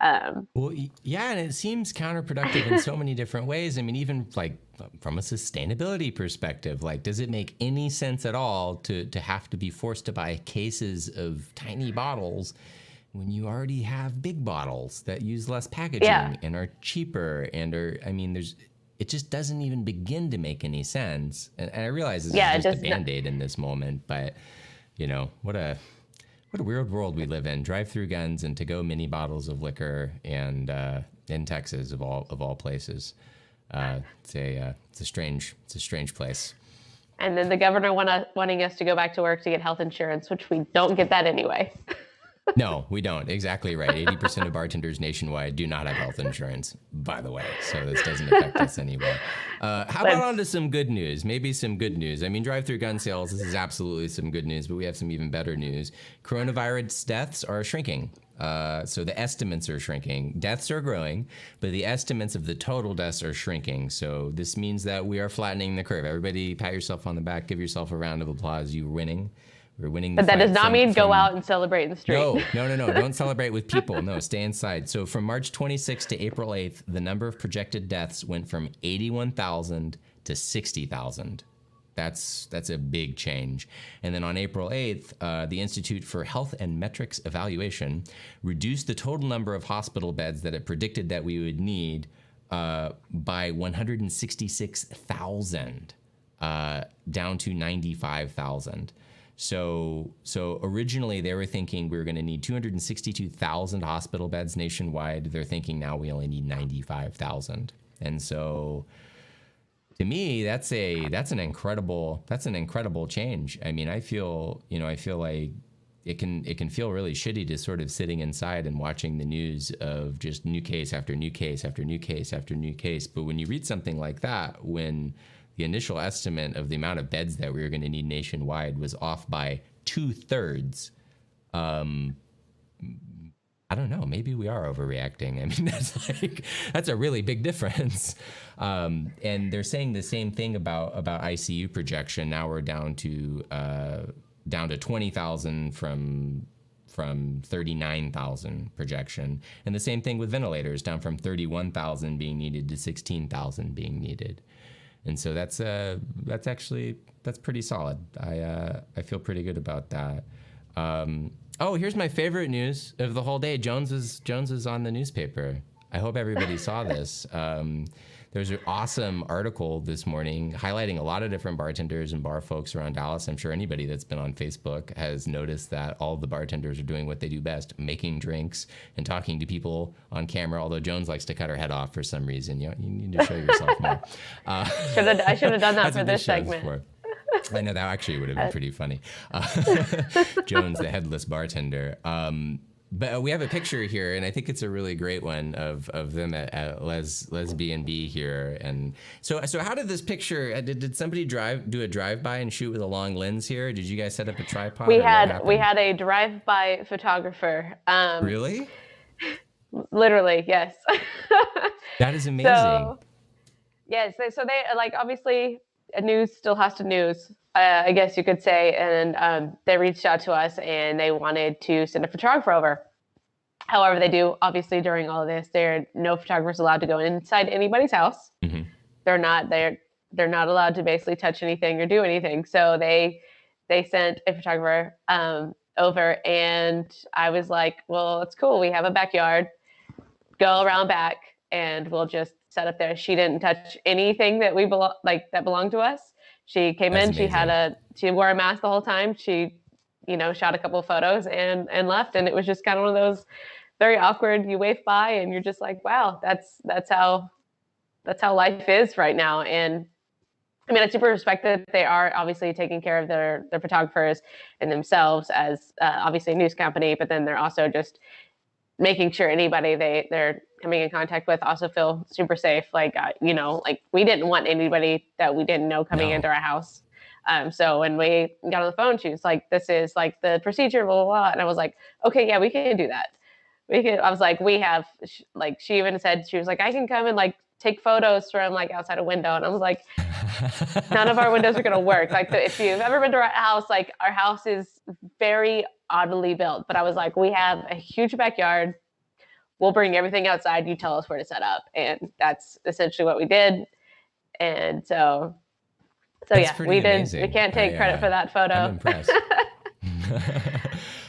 Speaker 1: Well, yeah, and it seems counterproductive in so many different ways. I mean, even like from a sustainability perspective, like, does it make any sense at all to have to be forced to buy cases of tiny bottles when you already have big bottles that use less packaging and are cheaper it just doesn't even begin to make any sense. And I realize this is just a Band-Aid in this moment, but what a weird world we live in. Drive-through guns and to-go mini bottles of liquor, and in Texas of all places. It's a strange place.
Speaker 2: And then the governor wanting us to go back to work to get health insurance, which we don't get that anyway.
Speaker 1: No, we don't. Exactly right. 80% of bartenders nationwide do not have health insurance, by the way. So this doesn't affect us anyway. How about on to some good news? Maybe some good news. I mean, drive-through gun sales, this is absolutely some good news, but we have some even better news. Coronavirus deaths are shrinking. So the estimates are shrinking. Deaths are growing, but the estimates of the total deaths are shrinking. So this means that we are flattening the curve. Everybody pat yourself on the back. Give yourself a round of applause. You're winning. We're winning the
Speaker 2: But that
Speaker 1: fight
Speaker 2: does not mean go out and celebrate in the street.
Speaker 1: No. Don't celebrate with people. No, stay inside. So from March 26th to April 8th, the number of projected deaths went from 81,000 to 60,000. That's a big change. And then on April 8th, the Institute for Health and Metrics Evaluation reduced the total number of hospital beds that it predicted that we would need by 166,000 down to 95,000. So originally they were thinking we were going to need 262,000 hospital beds nationwide. They're thinking now we only need 95,000. And so to me, that's an incredible change. I mean, I feel like it can feel really shitty to sort of sitting inside and watching the news of just new case after new case after new case after new case. But when you read something like that, when the initial estimate of the amount of beds that we were going to need nationwide was off by 2/3. I don't know. Maybe we are overreacting. I mean, that's a really big difference. And they're saying the same thing about ICU projection. Now we're down to 20,000 from 39,000 projection, and the same thing with ventilators, down from 31,000 being needed to 16,000 being needed. And so that's pretty solid. I feel pretty good about that. Here's my favorite news of the whole day. Jones is on the newspaper. I hope everybody saw this. There's an awesome article this morning highlighting a lot of different bartenders and bar folks around Dallas. I'm sure anybody that's been on Facebook has noticed that all the bartenders are doing what they do best, making drinks and talking to people on camera, although Jones likes to cut her head off for some reason. You need to show yourself more.
Speaker 2: I should have done that for this segment.
Speaker 1: I know, that actually would have been pretty funny. Jones, the headless bartender. But we have a picture here, and I think it's a really great one of them at Lesbian B here. And so how did this picture? Did somebody do a drive-by and shoot with a long lens here? Did you guys set up a tripod?
Speaker 2: We had a drive-by photographer.
Speaker 1: Really?
Speaker 2: Literally, yes.
Speaker 1: That is amazing.
Speaker 2: So they obviously news still has to news. I guess you could say, and they reached out to us and they wanted to send a photographer over. However, they do, obviously, during all of this, no photographers allowed to go inside anybody's house. Mm-hmm. They're not allowed to basically touch anything or do anything. So they sent a photographer over, and I was like, well, it's cool. We have a backyard. Go around back, and we'll just set up there. She didn't touch anything that that belonged to us. She came in, amazing. She wore a mask the whole time. She, shot a couple of photos and left. And it was just kind of one of those very awkward, you wave by and you're just like, wow, that's how life is right now. And I mean, I super respect that they are obviously taking care of their photographers and themselves as obviously a news company, but then they're also just making sure anybody they're coming in contact with also feel super safe. Like, like we didn't want anybody that we didn't know coming into
Speaker 1: No.
Speaker 2: our house. So when we got on the phone, she was like, "This is like the procedure, blah, blah, blah." And I was like, "Okay, yeah, we can do that. We can." I was like, "We have," like, she even said, she was like, "I can come and like take photos from like outside a window." And I was like, none of our windows are going to work. Like, if you've ever been to our house, like our house is very oddly built, but I was like, we have a huge backyard. We'll bring everything outside. You tell us where to set up. And that's essentially what we did. And so
Speaker 1: That's
Speaker 2: yeah,
Speaker 1: pretty
Speaker 2: we did.
Speaker 1: amazing.
Speaker 2: We can't take credit for that photo.
Speaker 1: I'm impressed.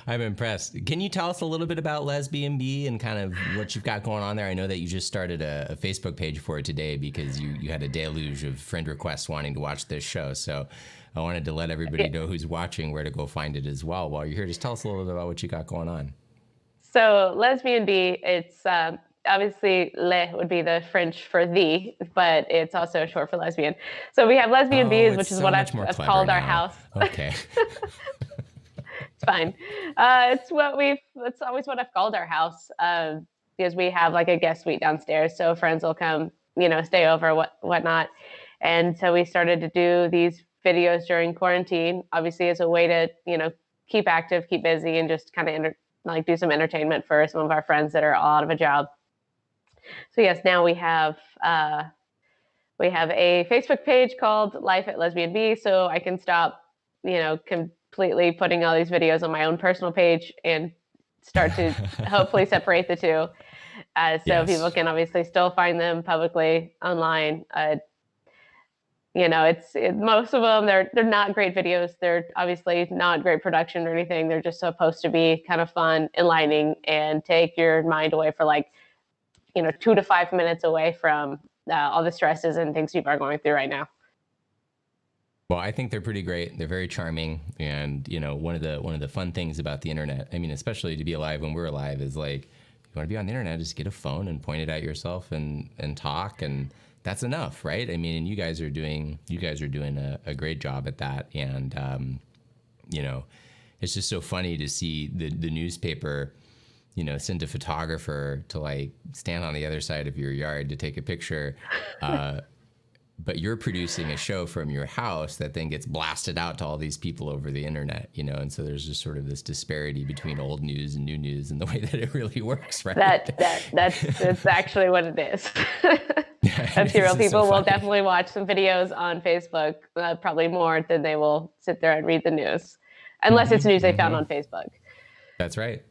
Speaker 1: I'm impressed. Can you tell us a little bit about Lesbian Bee and kind of what you've got going on there? I know that you just started a Facebook page for it today because you had a deluge of friend requests wanting to watch this show. So I wanted to let everybody know who's watching where to go find it as well. While you're here, just tell us a little bit about what you got going on.
Speaker 2: So Lesbian Bee, it's obviously le would be the French for the, but it's also short for lesbian. So we have Lesbian Bees, which is
Speaker 1: so
Speaker 2: what
Speaker 1: much
Speaker 2: I've
Speaker 1: clever
Speaker 2: called our
Speaker 1: now.
Speaker 2: house.
Speaker 1: Okay.
Speaker 2: It's fine. It's always what I've called our house, because we have like a guest suite downstairs. So friends will come, stay over, whatnot. And so we started to do these videos during quarantine, obviously as a way to, keep active, keep busy, and just kind of do some entertainment for some of our friends that are all out of a job. So yes, now we have a Facebook page called Life at Lesbian Bee, so I can stop, completely putting all these videos on my own personal page and start to hopefully separate the two. So people can obviously still find them publicly online. Most of them, they're not great videos. They're obviously not great production or anything. They're just supposed to be kind of fun, enlightening, and take your mind away for 2 to 5 minutes away from all the stresses and things people are going through right now.
Speaker 1: Well, I think they're pretty great. They're very charming, and one of the fun things about the internet, I mean, especially to be alive when we're alive, is like, you want to be on the internet, just get a phone and point it at yourself and talk, and that's enough, right? I mean, and you guys are doing a great job at that, and it's just so funny to see the newspaper, send a photographer to stand on the other side of your yard to take a picture. But you're producing a show from your house that then gets blasted out to all these people over the internet, and so there's just sort of this disparity between old news and new news and the way that it really works, right?
Speaker 2: That's actually what it is. That's real. People will definitely watch some videos on Facebook, probably more than they will sit there and read the news, unless it's news they found on Facebook.
Speaker 1: That's right.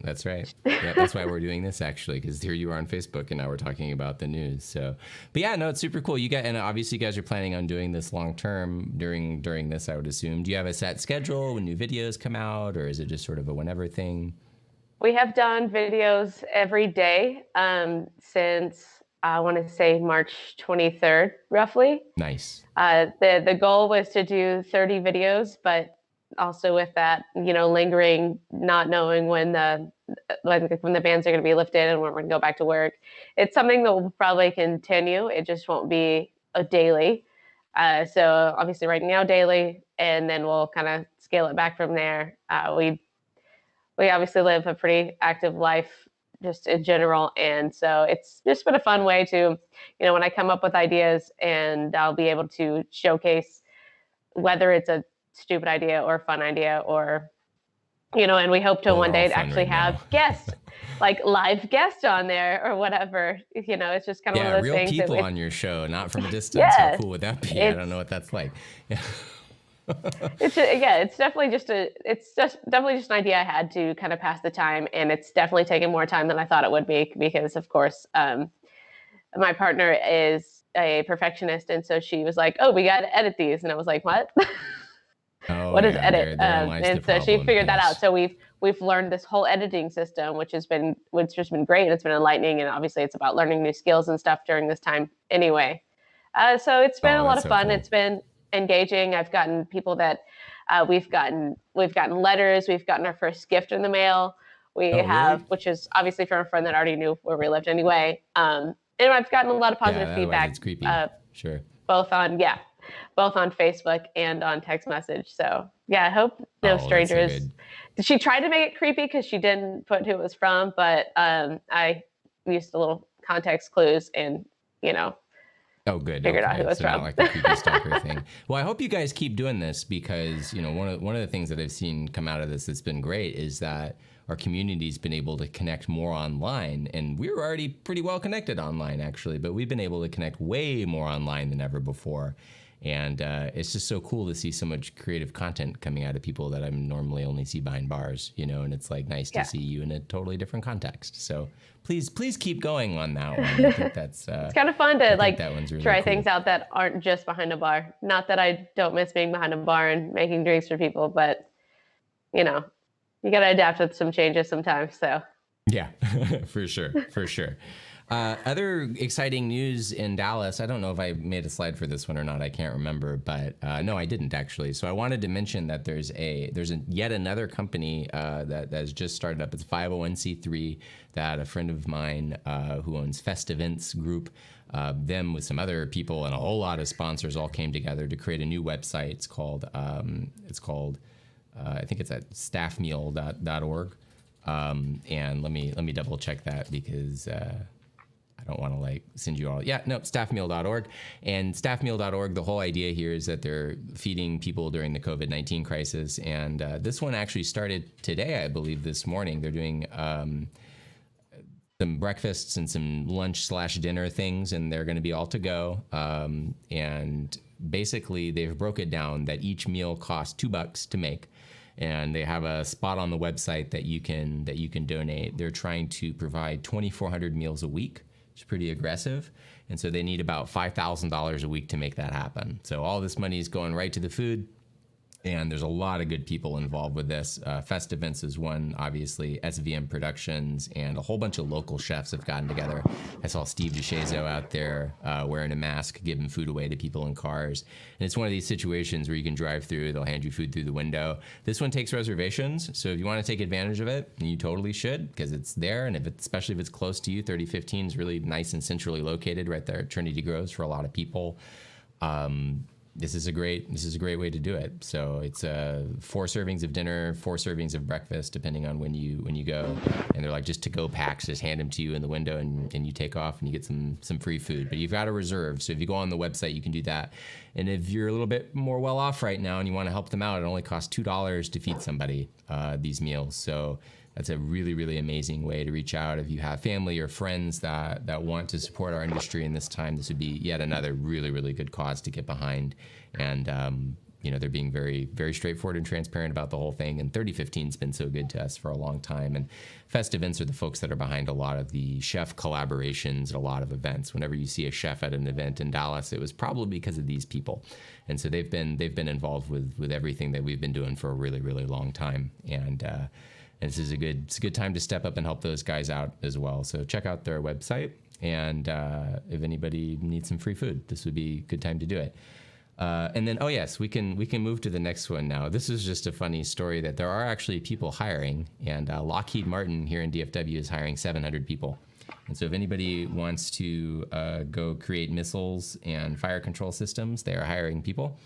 Speaker 1: Yeah, that's why we're doing this, actually, because here you are on Facebook, and now we're talking about the news. So, but yeah, no, it's super cool. And obviously you guys are planning on doing this long term during this, I would assume. Do you have a set schedule when new videos come out, or is it just sort of a whenever thing?
Speaker 2: We have done videos every day since I want to say March 23rd, roughly.
Speaker 1: Nice.
Speaker 2: The goal was to do 30 videos, but also with that, lingering, not knowing when the bans are going to be lifted and when we're going to go back to work. It's something that will probably continue. It just won't be a daily. So obviously right now daily, and then we'll kind of scale it back from there. We obviously live a pretty active life just in general. And so it's just been a fun way to, when I come up with ideas, and I'll be able to showcase whether it's a stupid idea or fun idea, or and we hope to one day actually have guests, like live guests on there or whatever. It's just kind of one of those
Speaker 1: real
Speaker 2: things.
Speaker 1: People on your show, not from a distance. How cool would that be? I don't know what that's like. Yeah.
Speaker 2: It's definitely just an idea I had to kind of pass the time, and it's definitely taken more time than I thought it would be, because of course my partner is a perfectionist, and so she was like, "Oh, we got to edit these," and I was like, "What?" What is edit? And so she figured that out. So we've learned this whole editing system, which has been great. It's been enlightening, and obviously it's about learning new skills and stuff during this time anyway. So it's been a lot of fun. Cool. It's been engaging. I've gotten people that we've gotten letters. We've gotten our first gift in the mail. Really? Which is obviously from a friend that already knew where we lived anyway. And I've gotten a lot of positive feedback.
Speaker 1: It's creepy. Sure.
Speaker 2: Both on both on Facebook and on text message. So yeah, I hope no
Speaker 1: Oh, that's so
Speaker 2: strangers.
Speaker 1: good.
Speaker 2: She tried to make it creepy because she didn't put who it was from, but I used a little context clues and
Speaker 1: Oh, good.
Speaker 2: figured out who
Speaker 1: Okay.
Speaker 2: it was
Speaker 1: So
Speaker 2: from.
Speaker 1: not like the creepy stalker thing. Well, I hope you guys keep doing this because, one of the things that I've seen come out of this that's been great is that our community's been able to connect more online. And we were already pretty well connected online, actually, but we've been able to connect way more online than ever before. And it's just so cool to see so much creative content coming out of people that I normally only see behind bars, and it's like nice to see you in a totally different context. So please keep going on that one. I think that's
Speaker 2: It's kind of fun to
Speaker 1: that one's really
Speaker 2: try
Speaker 1: cool.
Speaker 2: things out that aren't just behind a bar. Not that I don't miss being behind a bar and making drinks for people, but you got to adapt with some changes sometimes. So
Speaker 1: Yeah, for sure. Other exciting news in Dallas. I don't know if I made a slide for this one or not. I can't remember, but no, I didn't actually. So I wanted to mention that there's yet another company that has just started up. It's 501c3 that a friend of mine who owns Fest Events Group, them with some other people and a whole lot of sponsors all came together to create a new website. It's called I think it's at staffmeal.org. And let me double check that because I don't want to send you all. Yeah, no, staffmeal.org. And staffmeal.org, the whole idea here is that they're feeding people during the COVID-19 crisis. And this one actually started today, I believe, this morning. They're doing some breakfasts and some lunch/dinner things, and they're going to be all to go. And basically, they've broke it down that each meal costs $2 to make. And they have a spot on the website that you can donate. They're trying to provide 2,400 meals a week. It's pretty aggressive. And so they need about $5,000 a week to make that happen. So all this money is going right to the food. And there's a lot of good people involved with this. Fest Events is one, obviously, SVM Productions, and a whole bunch of local chefs have gotten together. I saw Steve DeShazo out there wearing a mask, giving food away to people in cars. And it's one of these situations where you can drive through, they'll hand you food through the window. This one takes reservations, so if you want to take advantage of it, you totally should, because it's there, and especially if it's close to you. 3015 is really nice and centrally located right there at Trinity Groves for a lot of people. This is a great way to do it. So it's 4 servings of dinner, 4 servings of breakfast, depending on when you go. And they're like just to-go packs, just hand them to you in the window, and you take off and you get some free food. But you've got to reserve. So if you go on the website, you can do that. And if you're a little bit more well off right now and you want to help them out, it only costs $2 to feed somebody these meals. So that's a really, really amazing way to reach out. If you have family or friends that want to support our industry in this time, this would be yet another really, really good cause to get behind. And, they're being very, very straightforward and transparent about the whole thing. And 3015's been so good to us for a long time. And Fest Events are the folks that are behind a lot of the chef collaborations at a lot of events. Whenever you see a chef at an event in Dallas, it was probably because of these people. And so they've been involved with everything that we've been doing for a really, really long time. And this is it's a good time to step up and help those guys out as well. So check out their website, and if anybody needs some free food, this would be a good time to do it. And then, oh yes, we can move to the next one now. This is just a funny story that there are actually people hiring, and Lockheed Martin here in DFW is hiring 700 people. And so if anybody wants to go create missiles and fire control systems, they are hiring people.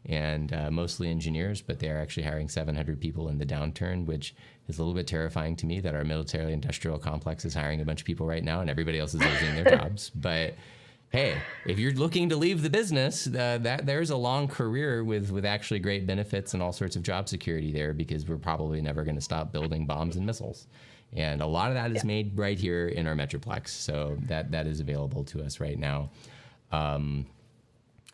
Speaker 1: And mostly engineers, but they're actually hiring 700 people in the downturn, which is a little bit terrifying to me that our military-industrial complex is hiring a bunch of people right now and everybody else is losing their jobs. But hey, if you're looking to leave the business, there's a long career with actually great benefits and all sorts of job security there, because we're probably never going to stop building bombs and missiles. And a lot of that is made right here in our Metroplex, so that is available to us right now.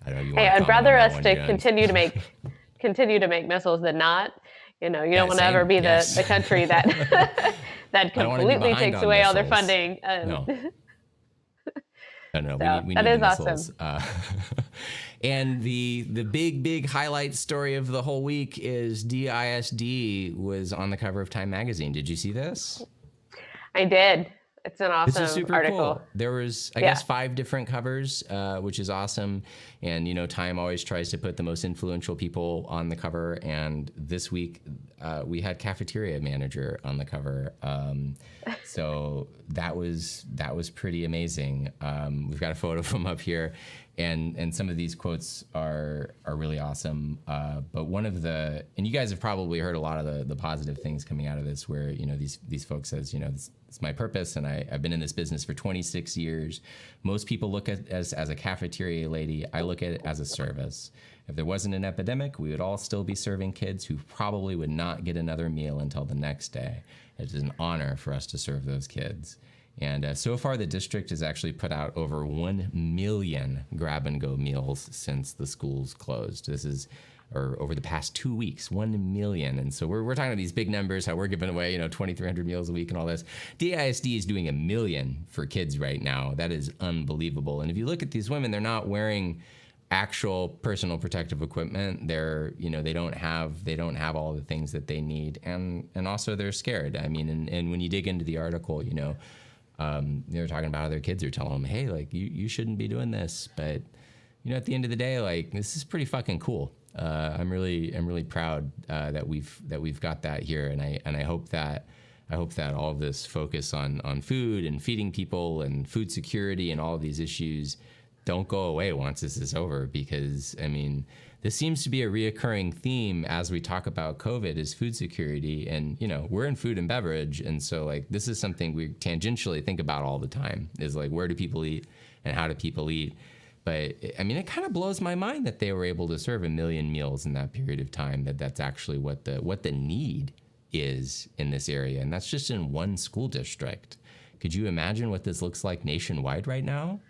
Speaker 1: I don't know,
Speaker 2: I'd rather us to continue to make missiles than not. You don't want to ever be the country that that completely takes away all their funding.
Speaker 1: No. No,
Speaker 2: so
Speaker 1: we
Speaker 2: that
Speaker 1: need
Speaker 2: is
Speaker 1: missiles.
Speaker 2: awesome.
Speaker 1: And the big highlight story of the whole week is DISD was on the cover of Time magazine. Did you see this?
Speaker 2: I did. It's an awesome
Speaker 1: This is super
Speaker 2: article.
Speaker 1: cool. There was, I guess, 5 different covers, which is awesome. And, Time always tries to put the most influential people on the cover. And this week, we had cafeteria manager on the cover. So that was pretty amazing. We've got a photo of him up here, and some of these quotes are really awesome. But one of the, and you guys have probably heard a lot of the positive things coming out of this, where, you know, these folks says, you know, it's my purpose, and I've been in this business for 26 years. Most people look at as a cafeteria lady. I look at it as a service. If there wasn't an epidemic, we would all still be serving kids who probably would not get another meal until the next day. It is an honor for us to serve those kids. And so far, the district has actually put out over 1 million grab-and-go meals since the schools closed. This is, or over the past 2 weeks, 1 million. And so we're talking about these big numbers, how we're giving away, 2,300 meals a week and all this. DISD is doing 1 million for kids right now. That is unbelievable. And if you look at these women, they're not wearing actual personal protective equipment. They're, they don't have all the things that they need. And also they're scared. I mean, and when you dig into the article, they're talking about how their kids are telling them, hey, like, you shouldn't be doing this. But, at the end of the day, like, this is pretty fucking cool. I'm really proud that we've got that here, and I hope that all of this focus on food and feeding people and food security and all of these issues don't go away once this is over, because I mean, this seems to be a reoccurring theme as we talk about COVID, is food security. And we're in food and beverage, and so like this is something we tangentially think about all the time, is like, where do people eat and how do people eat? But I mean, it kind of blows my mind that they were able to serve 1 million meals in that period of time. That's actually what the need is in this area, and that's just in one school district. Could you imagine what this looks like nationwide right now?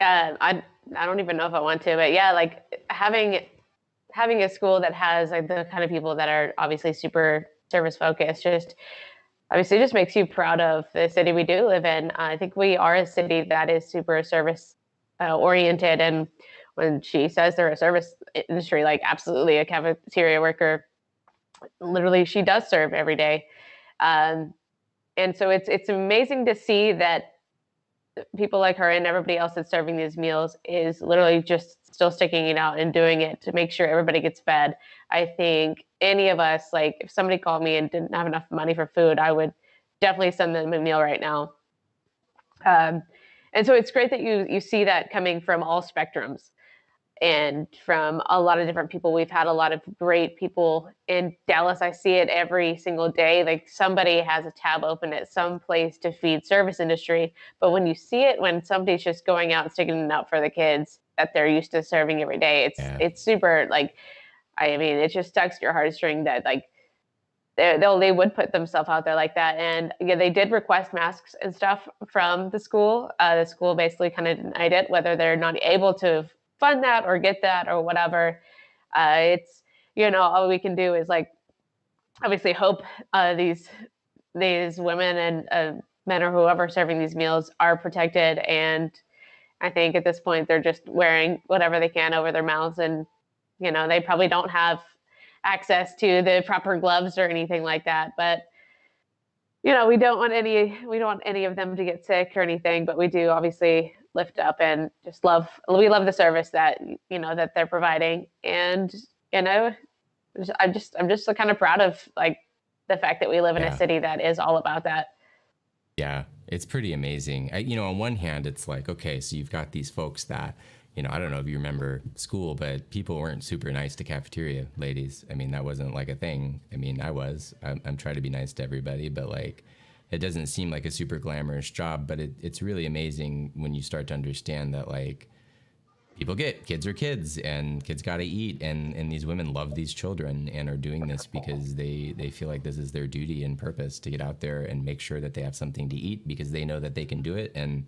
Speaker 2: I don't even know if I want to, but yeah, like having a school that has like the kind of people that are obviously super service focused, just makes you proud of the city we do live in. I think we are a city that is super service oriented, and when she says they're a service industry, like absolutely a cafeteria worker, literally she does serve every day, and so it's amazing to see that people like her and everybody else that's serving these meals is literally just still sticking it out and doing it to make sure everybody gets fed. I think any of us, like if somebody called me and didn't have enough money for food, I would definitely send them a meal right now. And so it's great that you see that coming from all spectrums and from a lot of different people. We've had a lot of great people in Dallas. I see it every single day. Like somebody has a tab open at some place to feed service industry. But when you see it, when somebody's just going out and sticking it out for the kids that they're used to serving every day, it's super, like, I mean, it just tugs your heartstring that like they would put themselves out there like that. And yeah, they did request masks and stuff from the school. The school basically kind of denied it, whether they're not able to fund that or get that or whatever. It's, all we can do is like obviously hope these women and men or whoever serving these meals are protected. And I think at this point they're just wearing whatever they can over their mouths, and they probably don't have access to the proper gloves or anything like that. But we don't want any of them to get sick or anything, but we do obviously lift up and just we love the service that that they're providing. And I'm just so kind of proud of like the fact that we live in a city that is all about that.
Speaker 1: Yeah, it's pretty amazing. On one hand, it's like, okay, so you've got these folks that, I don't know if you remember school, but people weren't super nice to cafeteria ladies. I mean, that wasn't like a thing. I mean, I'm trying to be nice to everybody, but like, it doesn't seem like a super glamorous job. But it's really amazing when you start to understand that like, kids are kids, and kids got to eat, and these women love these children and are doing this because they feel like this is their duty and purpose to get out there and make sure that they have something to eat, because they know that they can do it, and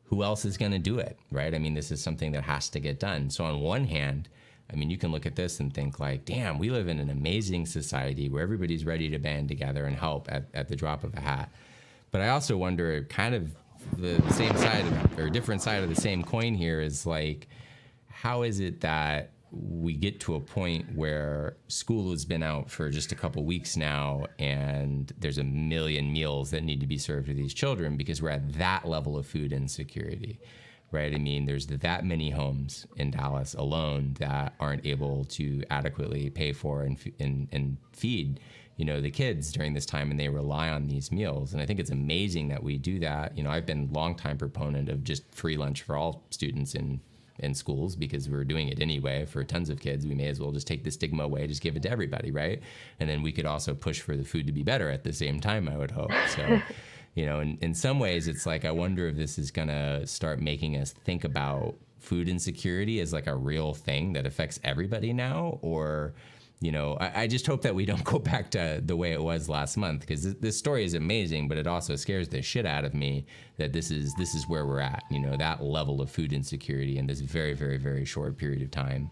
Speaker 1: who else is going to do it, right? I mean, this is something that has to get done. So on one hand, I mean, you can look at this and think like, damn, we live in an amazing society where everybody's ready to band together and help at the drop of a hat. But I also wonder, kind of the same side or different side of the same coin here is like, how is it that we get to a point where school has been out for just a couple weeks now, and there's 1 million meals that need to be served to these children, because we're at that level of food insecurity, right? I mean, there's that many homes in Dallas alone that aren't able to adequately pay for and feed, the kids during this time, and they rely on these meals. And I think it's amazing that we do that. I've been a longtime proponent of just free lunch for all students in schools, because we're doing it anyway for tons of kids. We may as well just take the stigma away, just give it to everybody, right? And then we could also push for the food to be better at the same time, I would hope. So, in some ways, it's like, I wonder if this is going to start making us think about food insecurity as like a real thing that affects everybody now, or I just hope that we don't go back to the way it was last month, because this story is amazing, but it also scares the shit out of me that this is where we're at, that level of food insecurity in this very, very, very short period of time.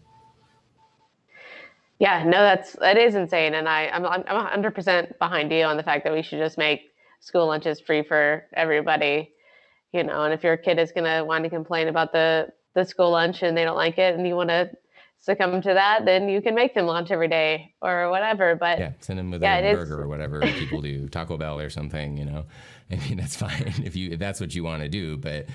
Speaker 2: Yeah, no, that is insane. And I'm 100% behind you on the fact that we should just make school lunches free for everybody, and if your kid is going to want to complain about the school lunch and they don't like it and you want to succumb to that, then you can make them lunch every day or whatever. But
Speaker 1: yeah, send them with a burger or whatever people do, Taco Bell or something. I mean, that's fine if that's what you want to do. But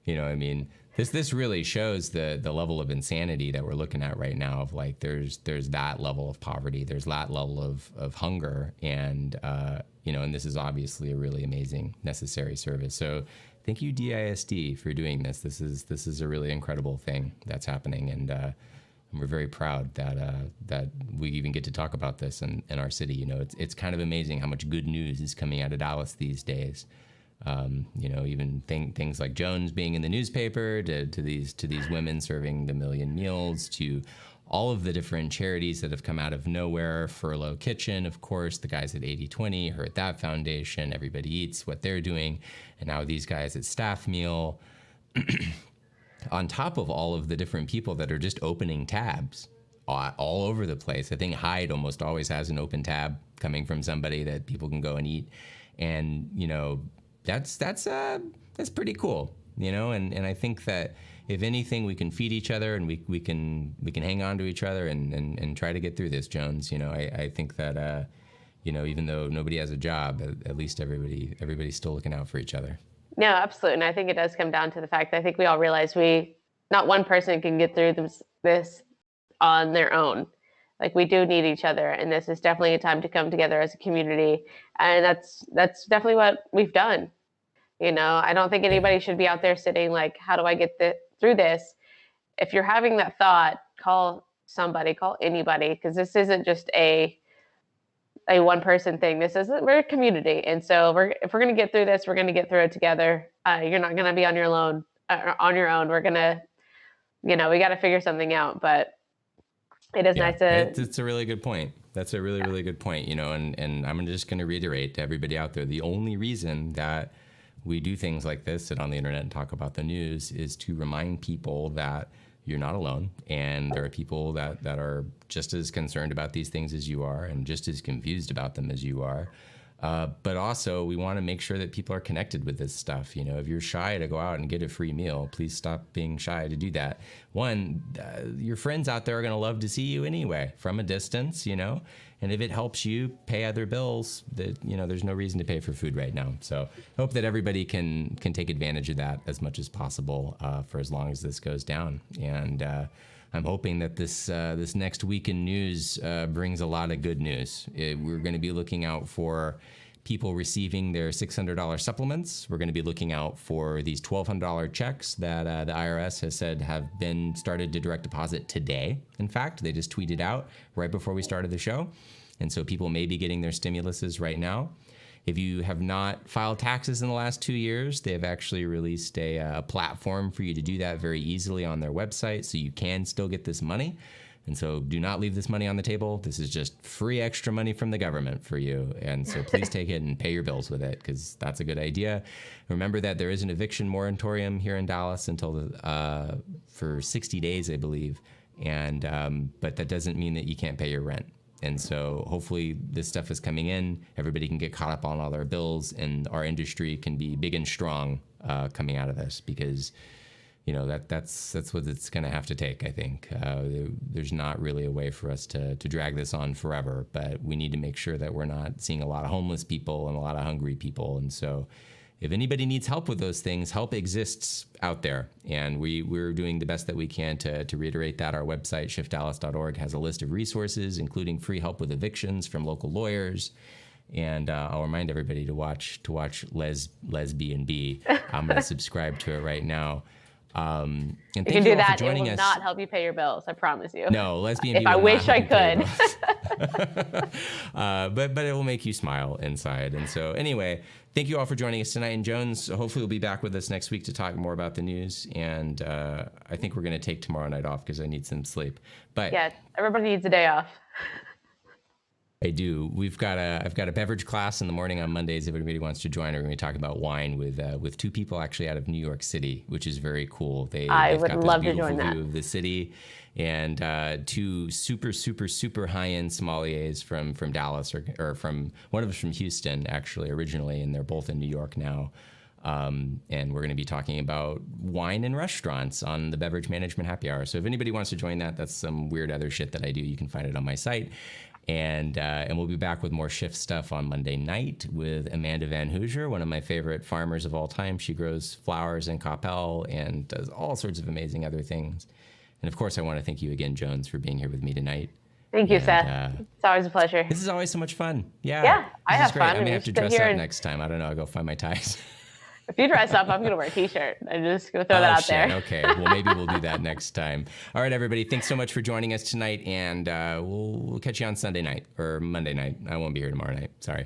Speaker 1: I mean, this really shows the level of insanity that we're looking at right now. Of like, there's that level of poverty, there's that level of hunger, and and this is obviously a really amazing, necessary service. So thank you, DISD, for doing this. This is a really incredible thing that's happening, and we're very proud that we even get to talk about this in our city. It's kind of amazing how much good news is coming out of Dallas these days. Even things like Jones being in the newspaper, to these women serving the million meals, to all of the different charities that have come out of nowhere. Furlough Kitchen, of course, the guys at 80/20, Hurt That Foundation, Everybody Eats, what they're doing, and now these guys at Staff Meal. On top of all of the different people that are just opening tabs all over the place. I think Hyde almost always has an open tab coming from somebody that people can go and eat. And, that's pretty cool, and I think that if anything, we can feed each other, and we can hang on to each other and try to get through this, Jones. I think that, even though nobody has a job, at least everybody's still looking out for each other.
Speaker 2: No, absolutely. And I think it does come down to the fact that I think we all realize not one person can get through this on their own. Like, we do need each other, and this is definitely a time to come together as a community. And that's definitely what we've done. I don't think anybody should be out there sitting like, how do I get through this? If you're having that thought, call somebody, call anybody, because this isn't just a one person thing. We're a community. And so if we're going to get through this, we're going to get through it together. You're not going to be on your own. We're going to, we got to figure something out, but it is nice to.
Speaker 1: It's a really good point. That's a really, really good point, and I'm just going to reiterate to everybody out there, the only reason that we do things like this, sit on the internet and talk about the news, is to remind people that you're not alone, and there are people that are just as concerned about these things as you are, and just as confused about them as you are. But also, we want to make sure that people are connected with this stuff. If you're shy to go out and get a free meal, please stop being shy to do that. One, your friends out there are going to love to see you anyway, from a distance, and if it helps you pay other bills, there's no reason to pay for food right now. So I hope that everybody can take advantage of that as much as possible for as long as this goes down. And I'm hoping that this next week in news brings a lot of good news. We're going to be looking out for people receiving their $600 supplements. We're going to be looking out for these $1,200 checks that the IRS has said have been started to direct deposit today. In fact, they just tweeted out right before we started the show. And so people may be getting their stimuluses right now. If you have not filed taxes in the last 2 years, they have actually released a platform for you to do that very easily on their website, so you can still get this money. And so do not leave this money on the table. This is just free extra money from the government for you. And so please take it and pay your bills with it, because that's a good idea. Remember that there is an eviction moratorium here in Dallas until for 60 days, I believe. And but that doesn't mean that you can't pay your rent. And so hopefully this stuff is coming in, everybody can get caught up on all their bills, and our industry can be big and strong coming out of this, because that's what it's going to have to take, I think. There's not really a way for us to drag this on forever, but we need to make sure that we're not seeing a lot of homeless people and a lot of hungry people. And so if anybody needs help with those things, help exists out there. And we're doing the best that we can to reiterate that. Our website, shiftdallas.org, has a list of resources, including free help with evictions from local lawyers. And I'll remind everybody to watch Lesbian B. I'm going to subscribe to it right now. And
Speaker 2: You
Speaker 1: thank
Speaker 2: can
Speaker 1: you
Speaker 2: do
Speaker 1: all for
Speaker 2: that. It
Speaker 1: joining
Speaker 2: will
Speaker 1: us.
Speaker 2: not help you pay your bills. I promise you.
Speaker 1: No, Lesbian B
Speaker 2: If I
Speaker 1: will not
Speaker 2: wish
Speaker 1: help
Speaker 2: I
Speaker 1: you pay your
Speaker 2: could.
Speaker 1: bills. But it will make you smile inside. And so anyway, thank you all for joining us tonight. And Jones, hopefully, will be back with us next week to talk more about the news. And I think we're going to take tomorrow night off because I need some sleep. But
Speaker 2: Yeah, everybody needs a day off.
Speaker 1: I do. I've got a beverage class in the morning on Mondays. If anybody wants to join, we're going to be talking about wine with two people actually out of New York City, which is very cool.
Speaker 2: I
Speaker 1: they've
Speaker 2: would
Speaker 1: got
Speaker 2: love
Speaker 1: this
Speaker 2: to join
Speaker 1: beautiful
Speaker 2: that.
Speaker 1: view of the city, and two super high-end sommeliers from Dallas or from one of us from Houston actually originally, and they're both in New York now. And we're going to be talking about wine and restaurants on the Beverage Management Happy Hour. So if anybody wants to join that, that's some weird other shit that I do. You can find it on my site. And we'll be back with more Shift stuff on Monday night with Amanda Van Hoosier, one of my favorite farmers of all time. She grows flowers in Coppell and does all sorts of amazing other things. And of course, I want to thank you again, Jones, for being here with me tonight.
Speaker 2: Thank you,
Speaker 1: And,
Speaker 2: Seth. It's always a pleasure.
Speaker 1: This is always so much fun. Yeah.
Speaker 2: Yeah, I
Speaker 1: this is
Speaker 2: have
Speaker 1: great.
Speaker 2: fun,
Speaker 1: I
Speaker 2: and
Speaker 1: may
Speaker 2: you
Speaker 1: have to
Speaker 2: sit
Speaker 1: dress
Speaker 2: here
Speaker 1: up
Speaker 2: and-
Speaker 1: next time. I don't know. I'll go find my ties.
Speaker 2: If you dress up, I'm going to wear a t-shirt. I'm just going to throw that out there.
Speaker 1: Okay. Well, maybe we'll do that next time. All right, everybody. Thanks so much for joining us tonight, and we'll catch you on Sunday night or Monday night. I won't be here tomorrow night. Sorry.